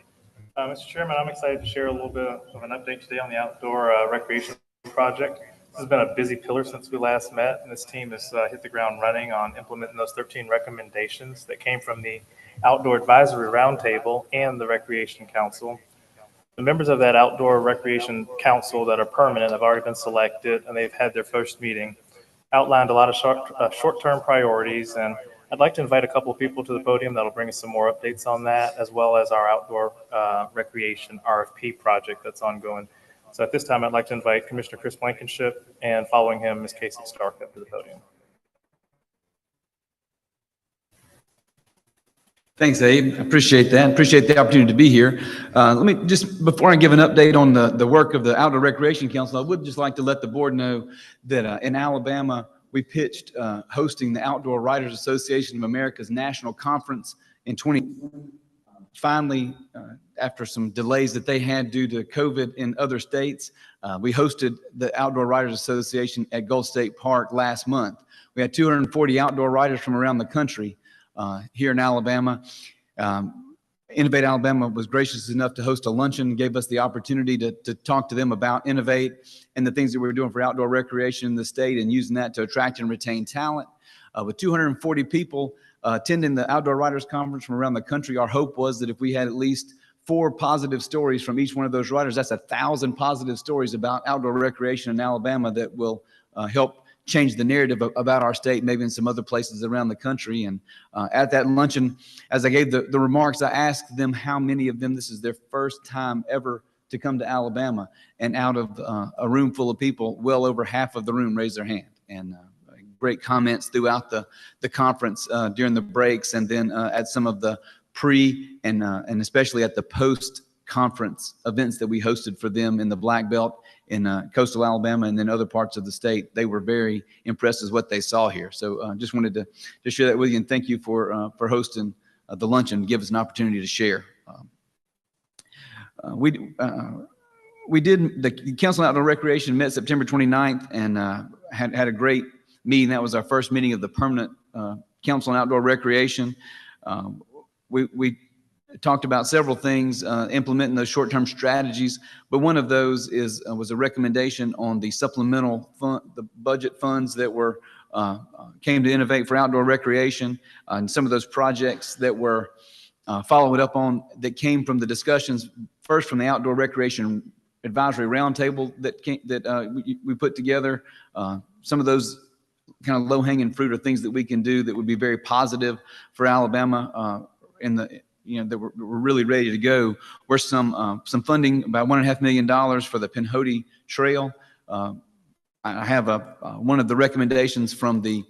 Mr. Chairman, I'm excited to share a little bit of an update today on the outdoor recreation project. This has been a busy pillar since we last met, and this team has hit the ground running on implementing those 13 recommendations that came from the Outdoor Advisory Roundtable and the Recreation Council. The members of that Outdoor Recreation Council that are permanent have already been selected, and they've had their first meeting, outlined a lot of short-term priorities, and I'd like to invite a couple of people to the podium that'll bring us some more updates on that, as well as our outdoor recreation RFP project that's ongoing. So at this time, I'd like to invite Commissioner Chris Blankenship, and following him, Ms. Casey Stark up to the podium. Thanks, Abe. I appreciate that. Appreciate the opportunity to be here. Let me just, before I give an update on the work of the Outdoor Recreation Council, I would just like to let the board know that in Alabama, we pitched hosting the Outdoor Writers Association of America's National Conference in 2020. Finally, after some delays that they had due to COVID in other states, we hosted the Outdoor Writers Association at Gulf State Park last month. We had 240 outdoor writers from around the country here in Alabama. Innovate Alabama was gracious enough to host a luncheon, gave us the opportunity to talk to them about Innovate and the things that we're doing for outdoor recreation in the state and using that to attract and retain talent. With 240 people attending the Outdoor Writers Conference from around the country, our hope was that if we had at least 4 positive stories from each one of those writers, that's 1,000 positive stories about outdoor recreation in Alabama that will help change the narrative about our state, maybe in some other places around the country. And at that luncheon, as I gave the remarks, I asked them how many of them, this is their first time ever to come to Alabama. And out of a room full of people, well over half of the room raised their hand. And great comments throughout the conference during the breaks, and then at some of the pre and especially at the post-conference events that we hosted for them in the Black Belt in coastal Alabama and then other parts of the state. They were very impressed with what they saw here. So just wanted to share that with you, and thank you for hosting the luncheon, give us an opportunity to share. The Council on Outdoor Recreation met September 29th and had a great meeting. That was our first meeting of the permanent Council on Outdoor Recreation. We talked about several things, implementing those short-term strategies, but one of those was a recommendation on the supplemental fund, the budget funds that were came to Innovate for outdoor recreation, and some of those projects that were followed up on that came from the discussions first from the Outdoor Recreation Advisory Roundtable that we put together. Some of those kind of low-hanging fruit are things that we can do that would be very positive for Alabama that we're really ready to go. We're some funding, about $1.5 million for the Pinhoti Trail. I have one of the recommendations from the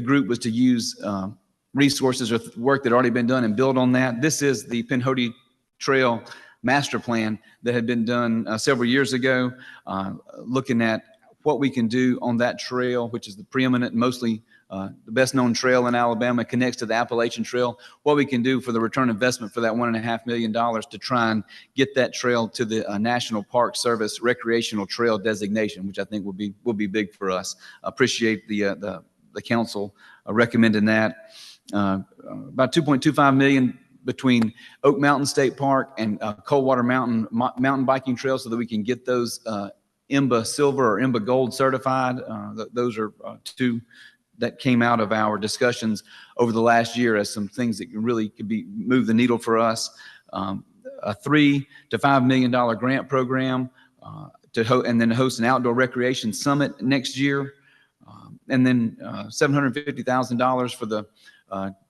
group was to use resources or work that had already been done and build on that. This is the Pinhoti Trail master plan that had been done several years ago, looking at what we can do on that trail, which is the preeminent, mostly the best known trail in Alabama, connects to the Appalachian Trail, what we can do for the return investment for that $1.5 million to try and get that trail to the National Park Service recreational trail designation, which I think will be big for us. Appreciate the council recommending that. About $2.25 million between Oak Mountain State Park and Coldwater Mountain mountain biking trails so that we can get those IMBA Silver or IMBA Gold certified. Those are two that came out of our discussions over the last year as some things that really could move the needle for us. A $3 to $5 million grant program and then host an outdoor recreation summit next year. And then $750,000 for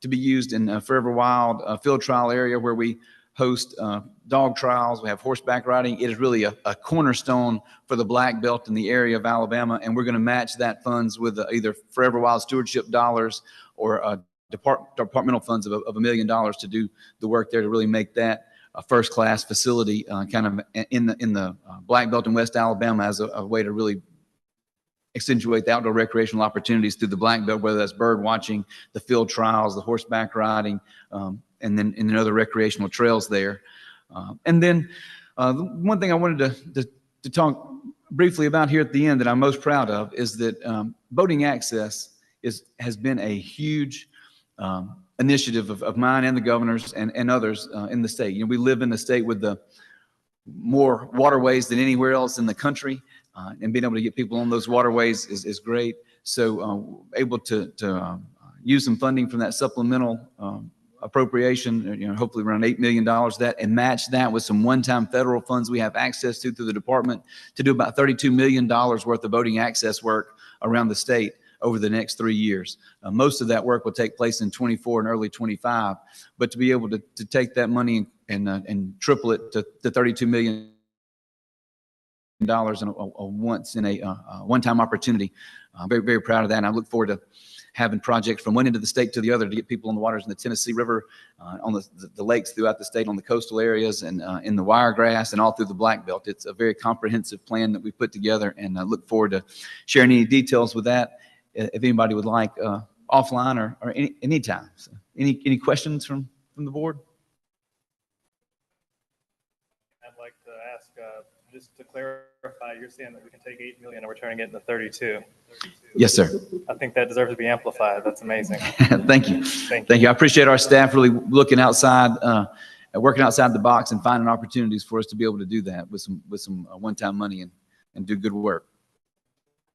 to be used in Forever Wild field trial area where we host dog trials. We have horseback riding. It is really a cornerstone for the black belt in the area of Alabama, and we're going to match that funds with either Forever Wild stewardship dollars or departmental funds of $1 million to do the work there to really make that a first-class facility kind of in the black belt in West Alabama as a way to really accentuate the outdoor recreational opportunities through the black belt, whether that's bird watching, the field trials, the horseback riding, and then other recreational trails there. And then one thing I wanted to talk briefly about here at the end that I'm most proud of is that boating access has been a huge initiative of mine and the governor's and others in the state. We live in a state with the more waterways than anywhere else in the country, and being able to get people on those waterways is great. So able to use some funding from that supplemental appropriation, hopefully around $8 million that, and match that with some one-time federal funds we have access to through the department to do about $32 million worth of boating access work around the state over the next 3 years. Most of that work will take place in 24 and early 25, but to be able to take that money and triple it to $32 million in a one-time opportunity. I'm very, very proud of that. And I look forward to having projects from one end of the state to the other to get people on the waters in the Tennessee River, on the lakes throughout the state, on the coastal areas, and in the Wiregrass and all through the Black Belt. It's a very comprehensive plan that we put together, and I look forward to sharing any details with that if anybody would like offline or any time. So any questions from the board? I'd like to ask, just to clarify, you're saying that we can take 8 million and we're turning it into 32. Yes, sir. I think that deserves to be amplified. That's amazing. Thank you. Thank you. I appreciate our staff really looking outside, working outside the box and finding opportunities for us to be able to do that with some one-time money and do good work.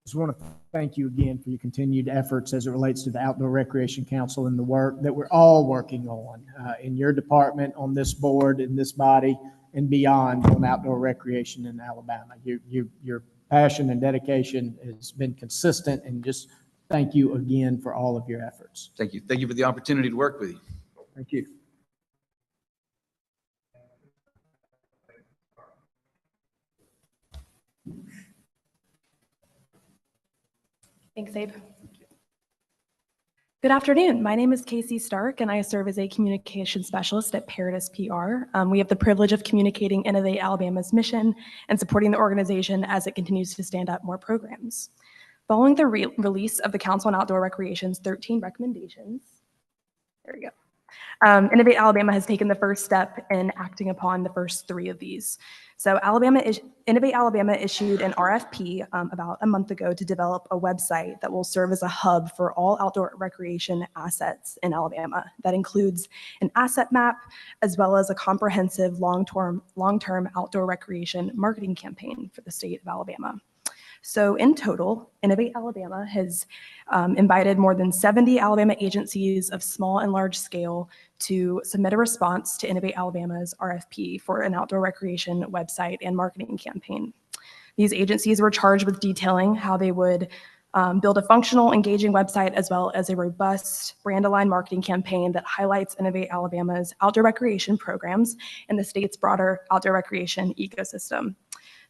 Just want to thank you again for your continued efforts as it relates to the Outdoor Recreation Council and the work that we're all working on in your department, on this board, in this body, and beyond on outdoor recreation in Alabama. Your passion and dedication has been consistent, and just thank you again for all of your efforts. Thank you. Thank you for the opportunity to work with you. Thank you. Thanks, Abe. Good afternoon. My name is Casey Stark, and I serve as a communication specialist at Paradis PR. We have the privilege of communicating Innovate Alabama's mission and supporting the organization as it continues to stand up more programs. Following the release of the Council on Outdoor Recreation's 13 recommendations, there we go. Innovate Alabama has taken the first step in acting upon the first three of these. So Innovate Alabama issued an RFP about a month ago to develop a website that will serve as a hub for all outdoor recreation assets in Alabama. That includes an asset map, as well as a comprehensive long-term outdoor recreation marketing campaign for the state of Alabama. So in total, Innovate Alabama has invited more than 70 Alabama agencies of small and large scale to submit a response to Innovate Alabama's RFP for an outdoor recreation website and marketing campaign. These agencies were charged with detailing how they would build a functional, engaging website, as well as a robust brand-aligned marketing campaign that highlights Innovate Alabama's outdoor recreation programs and the state's broader outdoor recreation ecosystem.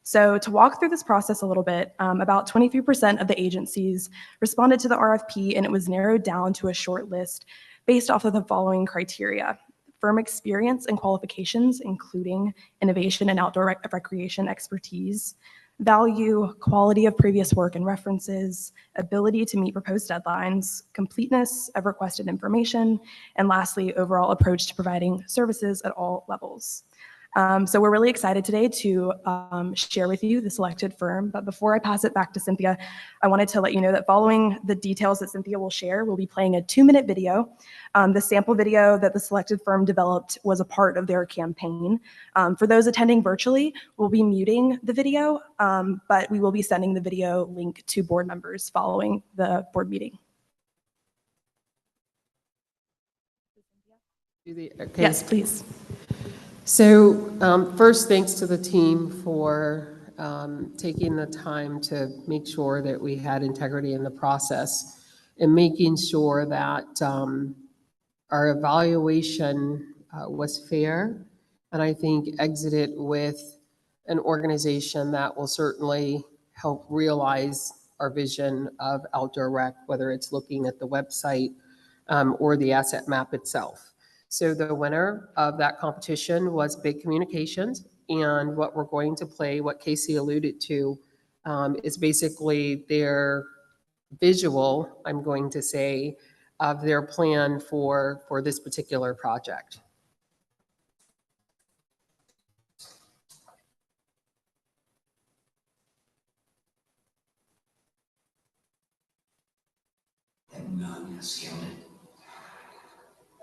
So to walk through this process a little bit, about 23% of the agencies responded to the RFP, and it was narrowed down to a short list based off of the following criteria: firm experience and qualifications, including innovation and outdoor recreation expertise, value, quality of previous work and references, ability to meet proposed deadlines, completeness of requested information, and lastly, overall approach to providing services at all levels. So we're really excited today to share with you the selected firm. But before I pass it back to Cynthia, I wanted to let you know that following the details that Cynthia will share, we'll be playing a 2-minute video. The sample video that the selected firm developed was a part of their campaign. For those attending virtually, we'll be muting the video, but we will be sending the video link to board members following the board meeting. Okay. Yes, please. So first, thanks to the team for taking the time to make sure that we had integrity in the process and making sure that our evaluation was fair, and I think exited with an organization that will certainly help realize our vision of outdoor rec, whether it's looking at the website or the asset map itself. So the winner of that competition was Big Communications, and what we're going to play, what Casey alluded to, is basically their visual, I'm going to say, of their plan for this particular project. That mountain has scaled it.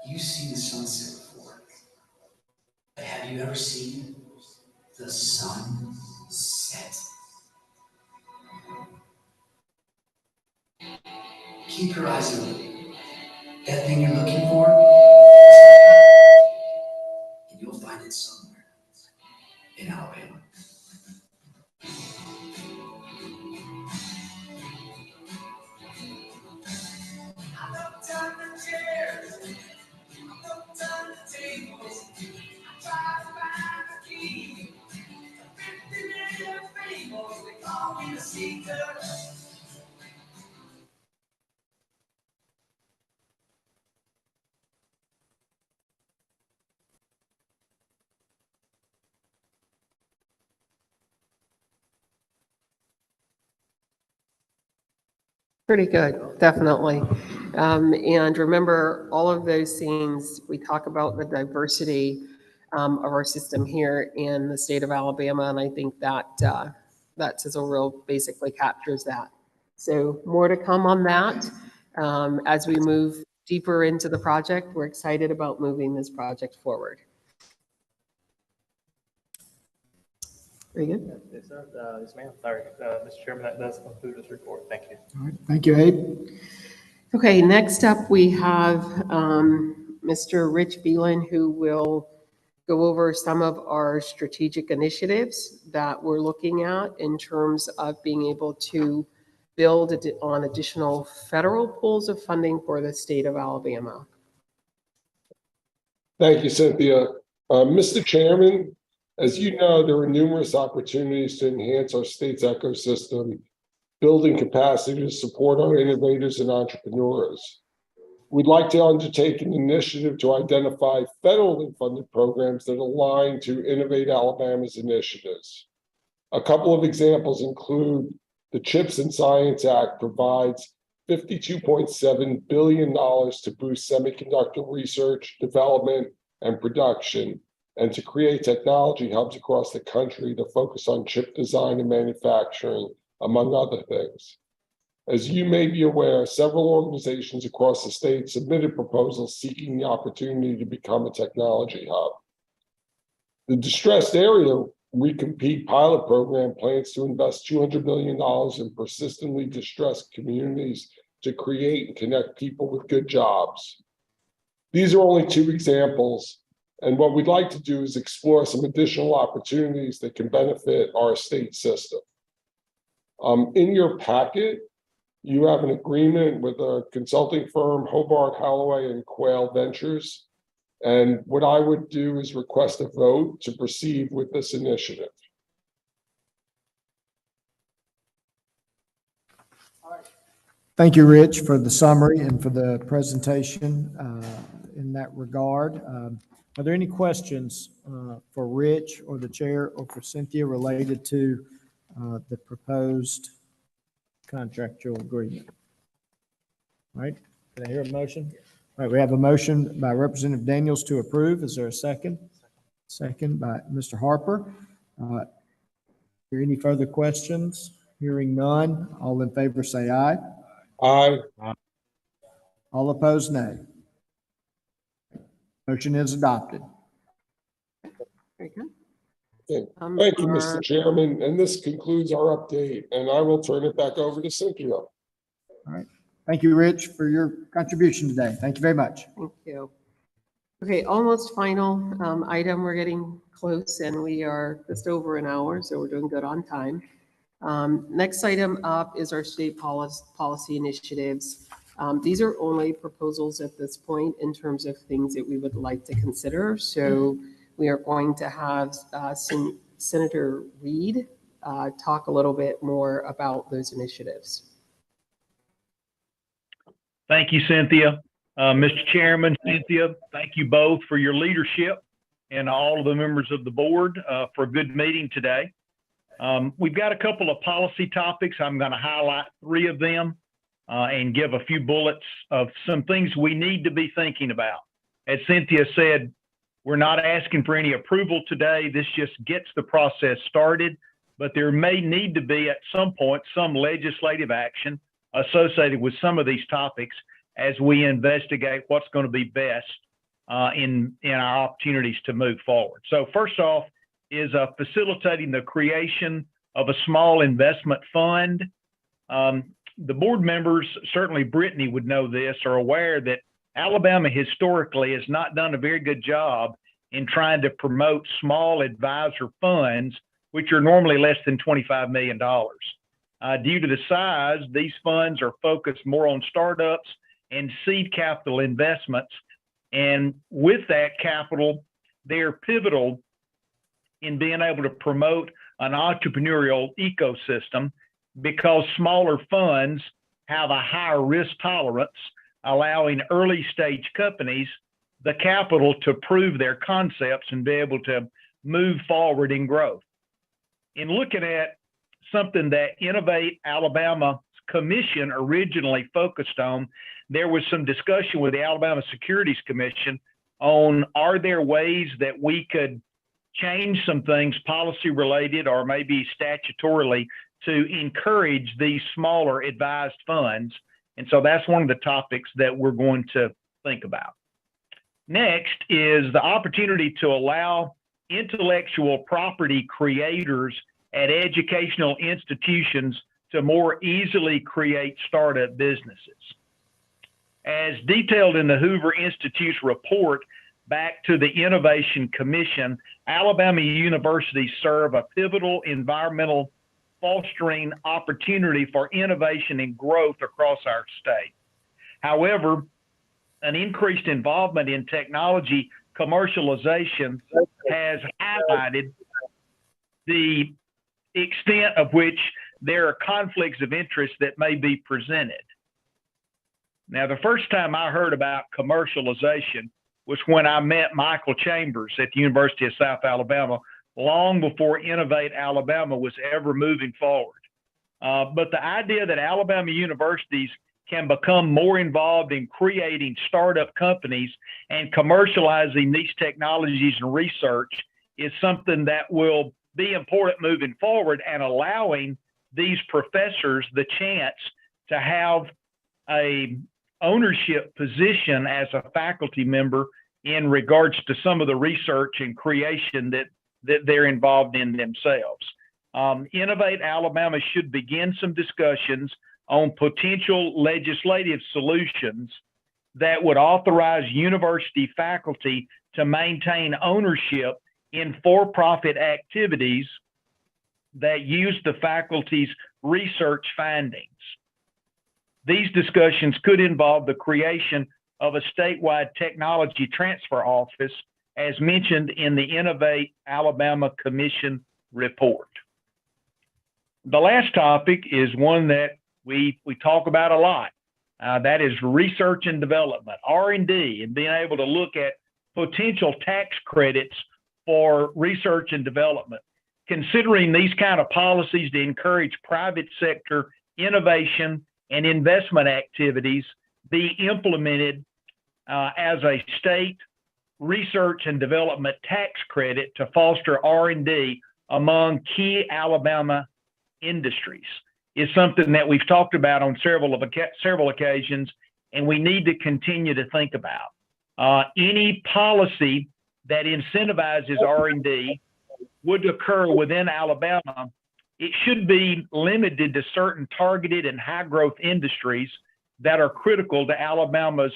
You see the sunset before, but have you ever seen the sun set? Keep your eyes open. That thing you're looking for, and you'll find it somewhere in Alabama. I love turning chairs. I love turning tables. I try to find the key. 50 million fables, they call me the seeker. Pretty good, definitely. And remember, all of those things, we talk about the diversity of our system here in the state of Alabama, and I think that that sizzle reel basically captures that. So more to come on that. As we move deeper into the project, we're excited about moving this project forward. Very good. Yes, sir. Yes, ma'am. Sorry, Mr. Chairman, that does conclude this report. Thank you. All right, thank you, Abe. Okay, next up we have Mr. Rich Beelan, who will go over some of our strategic initiatives that we're looking at in terms of being able to build on additional federal pools of funding for the state of Alabama. Thank you, Cynthia. Mr. Chairman, as you know, there are numerous opportunities to enhance our state's ecosystem, building capacity to support our innovators and entrepreneurs. We'd like to undertake an initiative to identify federally funded programs that align to Innovate Alabama's initiatives. A couple of examples include the CHIPS and Science Act provides $52.7 billion to boost semiconductor research, development, and production, and to create technology hubs across the country to focus on chip design and manufacturing, among other things. As you may be aware, several organizations across the state submitted proposals seeking the opportunity to become a technology hub. The Distressed Area Recompete pilot program plans to invest $200 million in persistently distressed communities to create and connect people with good jobs. These are only two examples, and what we'd like to do is explore some additional opportunities that can benefit our state system. In your packet, you have an agreement with a consulting firm, Hobart, Holloway, and Quail Ventures. And what I would do is request a vote to proceed with this initiative. Thank you, Rich, for the summary and for the presentation in that regard. Are there any questions for Rich or the chair or for Cynthia related to the proposed contractual agreement? All right, can I hear a motion? All right, we have a motion by Representative Daniels to approve. Is there a second? Second by Mr. Harper. Are there any further questions? Hearing none, all in favor say aye. Aye. All opposed, nay. Motion is adopted. Very good. Thank you, Mr. Chairman. And this concludes our update, and I will turn it back over to Cynthia. All right. Thank you, Rich, for your contribution today. Thank you very much. Thank you. Okay, almost final item. We're getting close and we are just over an hour, so we're doing good on time. Next item up is our state policy initiatives. These are only proposals at this point in terms of things that we would like to consider. So we are going to have Senator Reed talk a little bit more about those initiatives. Thank you, Cynthia. Mr. Chairman, Cynthia, thank you both for your leadership and all of the members of the board for a good meeting today. We've got a couple of policy topics. I'm going to highlight three of them and give a few bullets of some things we need to be thinking about. As Cynthia said, we're not asking for any approval today. This just gets the process started, but there may need to be at some point some legislative action associated with some of these topics as we investigate what's going to be best in our opportunities to move forward. So first off is facilitating the creation of a small investment fund. The board members, certainly Brittany would know this, are aware that Alabama historically has not done a very good job in trying to promote small advisor funds, which are normally less than $25 million. Due to the size, these funds are focused more on startups and seed capital investments. And with that capital, they're pivotal in being able to promote an entrepreneurial ecosystem because smaller funds have a higher risk tolerance, allowing early stage companies the capital to prove their concepts and be able to move forward in growth. In looking at something that Innovate Alabama Commission originally focused on, there was some discussion with the Alabama Securities Commission on are there ways that we could change some things policy related or maybe statutorily to encourage these smaller advised funds. And so that's one of the topics that we're going to think about. Next is the opportunity to allow intellectual property creators at educational institutions to more easily create startup businesses. As detailed in the Hoover Institute's report back to the Innovation Commission, Alabama universities serve a pivotal environmental fostering opportunity for innovation and growth across our state. However, an increased involvement in technology commercialization has highlighted the extent of which there are conflicts of interest that may be presented. Now, the first time I heard about commercialization was when I met Michael Chambers at the University of South Alabama, long before Innovate Alabama was ever moving forward. But the idea that Alabama universities can become more involved in creating startup companies and commercializing these technologies and research is something that will be important moving forward, and allowing these professors the chance to have a ownership position as a faculty member in regards to some of the research and creation that they're involved in themselves. Innovate Alabama should begin some discussions on potential legislative solutions that would authorize university faculty to maintain ownership in for-profit activities that use the faculty's research findings. These discussions could involve the creation of a statewide technology transfer office, as mentioned in the Innovate Alabama Commission report. The last topic is one that we talk about a lot. That is research and development, R&D, and being able to look at potential tax credits for research and development. Considering these kind of policies to encourage private sector innovation and investment activities be implemented as a state research and development tax credit to foster R&D among key Alabama industries is something that we've talked about on several occasions, and we need to continue to think about. Any policy that incentivizes R&D would occur within Alabama. It should be limited to certain targeted and high growth industries that are critical to Alabama's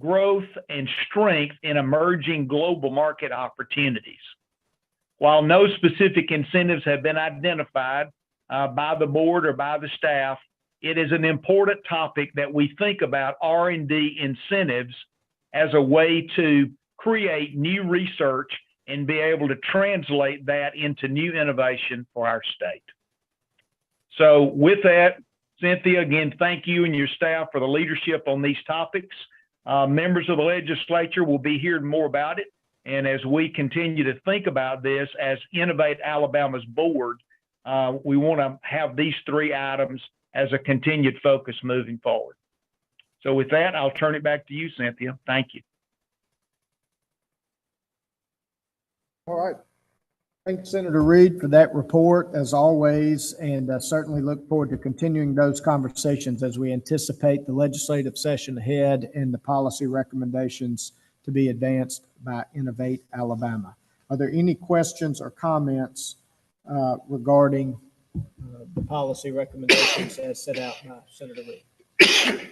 growth and strength in emerging global market opportunities. While no specific incentives have been identified by the board or by the staff, it is an important topic that we think about R&D incentives as a way to create new research and be able to translate that into new innovation for our state. So with that, Cynthia, again, thank you and your staff for the leadership on these topics. Members of the legislature will be hearing more about it. And as we continue to think about this as Innovate Alabama's board, we want to have these three items as a continued focus moving forward. So with that, I'll turn it back to you, Cynthia. Thank you. All right. Thank you, Senator Reed, for that report, as always, and certainly look forward to continuing those conversations as we anticipate the legislative session ahead and the policy recommendations to be advanced by Innovate Alabama. Are there any questions or comments regarding the policy recommendations as set out by Senator Reed?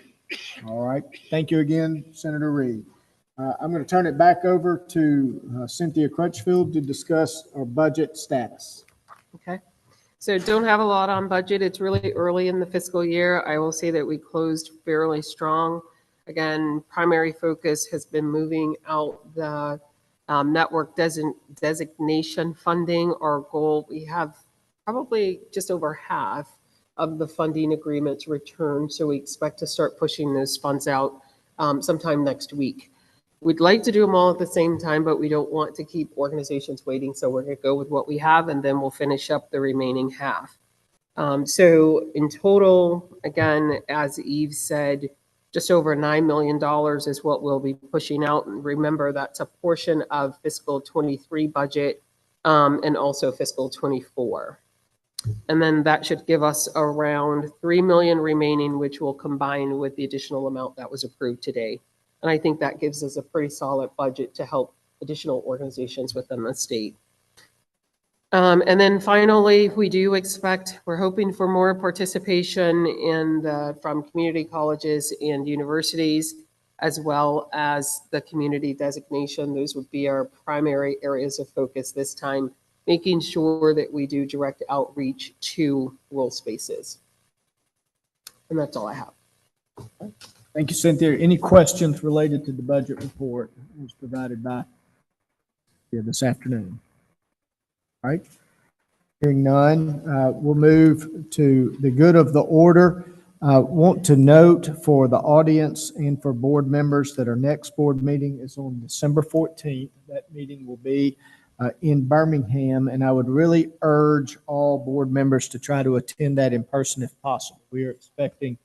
All right. Thank you again, Senator Reed. I'm going to turn it back over to Cynthia Crutchfield to discuss our budget status. Okay. So don't have a lot on budget. It's really early in the fiscal year. I will say that we closed fairly strong. Again, primary focus has been moving out the network designation funding. Our goal, we have probably just over half of the funding agreements returned. So we expect to start pushing those funds out sometime next week. We'd like to do them all at the same time, but we don't want to keep organizations waiting. So we're going to go with what we have, and then we'll finish up the remaining half. So in total, again, as Eve said, just over $9 million is what we'll be pushing out. And remember, that's a portion of fiscal 23 budget and also fiscal 24. And then that should give us around $3 million remaining, which will combine with the additional amount that was approved today. And I think that gives us a pretty solid budget to help additional organizations within the state. And then finally, we're hoping for more participation from community colleges and universities, as well as the community designation. Those would be our primary areas of focus this time, making sure that we do direct outreach to rural spaces. And that's all I have. Thank you, Cynthia. Any questions related to the budget report that was provided by this afternoon? All right. Hearing none, we'll move to the good of the order. Want to note for the audience and for board members that our next board meeting is on December 14th. That meeting will be in Birmingham, and I would really urge all board members to try to attend that in person if possible. We are expecting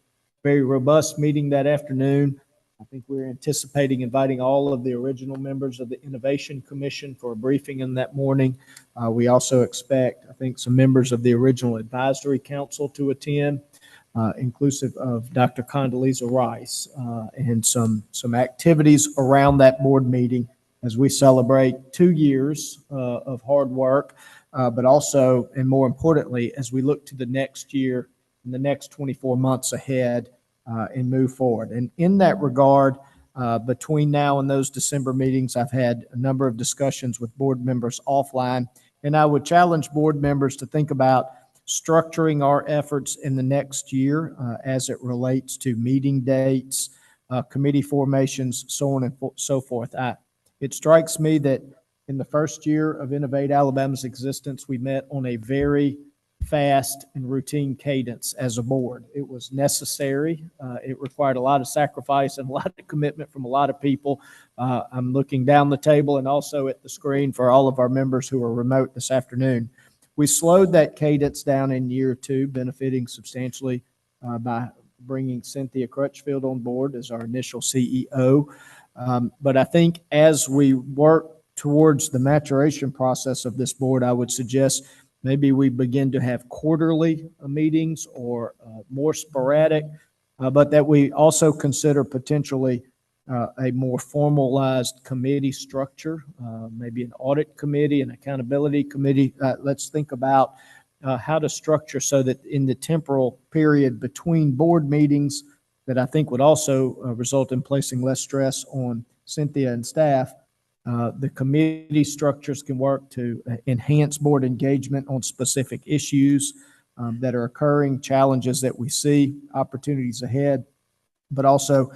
very robust meeting that afternoon. I think we're anticipating inviting all of the original members of the Innovation Commission for a briefing in that morning. We also expect, I think, some members of the original Advisory Council to attend, inclusive of Dr. Condoleezza Rice, and some activities around that board meeting as we celebrate 2 years of hard work, but also, and more importantly, as we look to the next year and the next 24 months ahead, and move forward. And in that regard, between now and those December meetings, I've had a number of discussions with board members offline, and I would challenge board members to think about structuring our efforts in the next year as it relates to meeting dates, committee formations, so on and so forth. It strikes me that in the first year of Innovate Alabama's existence, we met on a very fast and routine cadence as a board. It was necessary. It required a lot of sacrifice and a lot of commitment from a lot of people. I'm looking down the table and also at the screen for all of our members who are remote this afternoon. We slowed that cadence down in year 2, benefiting substantially by bringing Cynthia Crutchfield on board as our initial CEO. But I think as we work towards the maturation process of this board, I would suggest maybe we begin to have quarterly meetings or more sporadic, but that we also consider potentially a more formalized committee structure, maybe an audit committee, an accountability committee. Let's think about how to structure so that in the temporal period between board meetings, that I think would also result in placing less stress on Cynthia and staff. The committee structures can work to enhance board engagement on specific issues that are occurring, challenges that we see, opportunities ahead, but also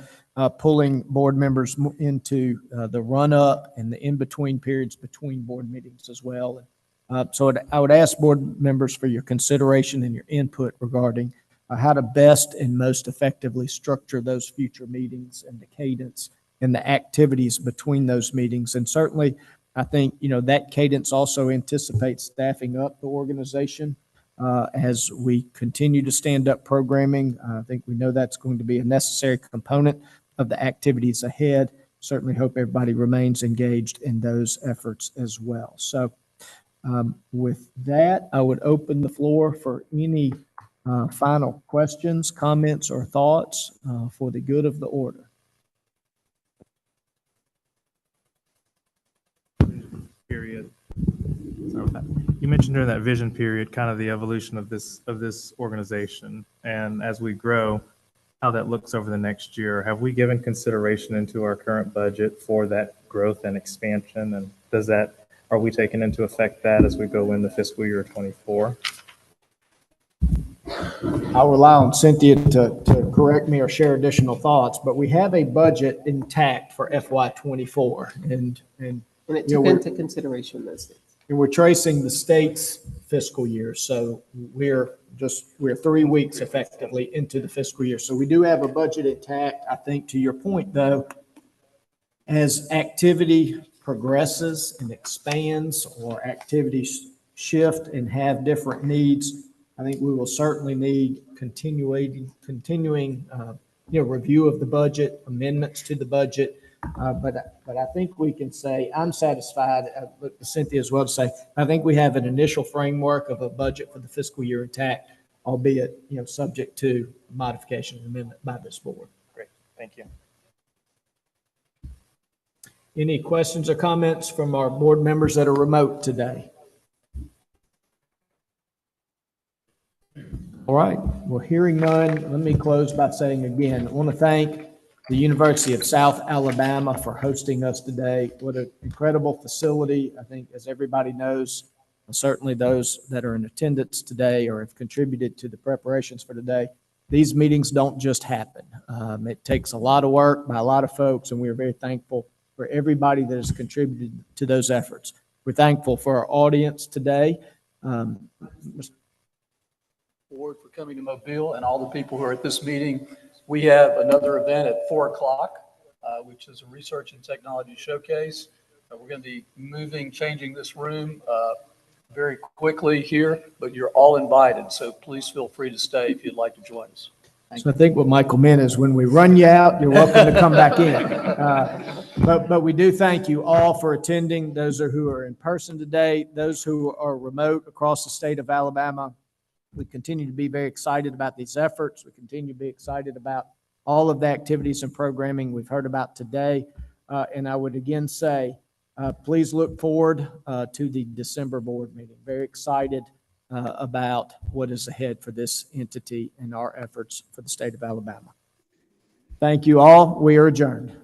pulling board members into the run-up and the in-between periods between board meetings as well. So I would ask board members for your consideration and your input regarding how to best and most effectively structure those future meetings and the cadence and the activities between those meetings. And certainly, I think, that cadence also anticipates staffing up the organization as we continue to stand up programming. I think we know that's going to be a necessary component of the activities ahead. Certainly hope everybody remains engaged in those efforts as well. So with that, I would open the floor for any final questions, comments, or thoughts for the good of the order. Period. Sorry about that. You mentioned during that vision period, kind of the evolution of this organization, and as we grow, how that looks over the next year. Have we given consideration into our current budget for that growth and expansion, and are we taking into effect that as we go into fiscal year 24? I'll rely on Cynthia to correct me or share additional thoughts, but we have a budget intact for FY24, and it took into consideration those things. And we're tracing the state's fiscal year, so we're 3 weeks effectively into the fiscal year. So we do have a budget intact. I think to your point, though, as activity progresses and expands or activities shift and have different needs, I think we will certainly need continuing review of the budget, amendments to the budget. But I think we can say, I'm satisfied, look to Cynthia as well to say, I think we have an initial framework of a budget for the fiscal year intact, albeit, subject to modification and amendment by this board. Great, thank you. Any questions or comments from our board members that are remote today? All right, well, hearing none, let me close by saying again, I want to thank the University of South Alabama for hosting us today. What an incredible facility. I think, as everybody knows, certainly those that are in attendance today or have contributed to the preparations for today, these meetings don't just happen. It takes a lot of work by a lot of folks, and we are very thankful for everybody that has contributed to those efforts. We're thankful for our audience today. Board for coming to Mobile and all the people who are at this meeting. We have another event at 4:00, which is a research and technology showcase. We're going to be changing this room very quickly here, but you're all invited. So please feel free to stay if you'd like to join us. So I think what Michael meant is when we run you out, you're welcome to come back in. But we do thank you all for attending, those who are in person today, those who are remote across the state of Alabama. We continue to be very excited about these efforts. We continue to be excited about all of the activities and programming we've heard about today. And I would again say, please look forward to the December board meeting. Very excited about what is ahead for this entity and our efforts for the state of Alabama. Thank you all. We are adjourned.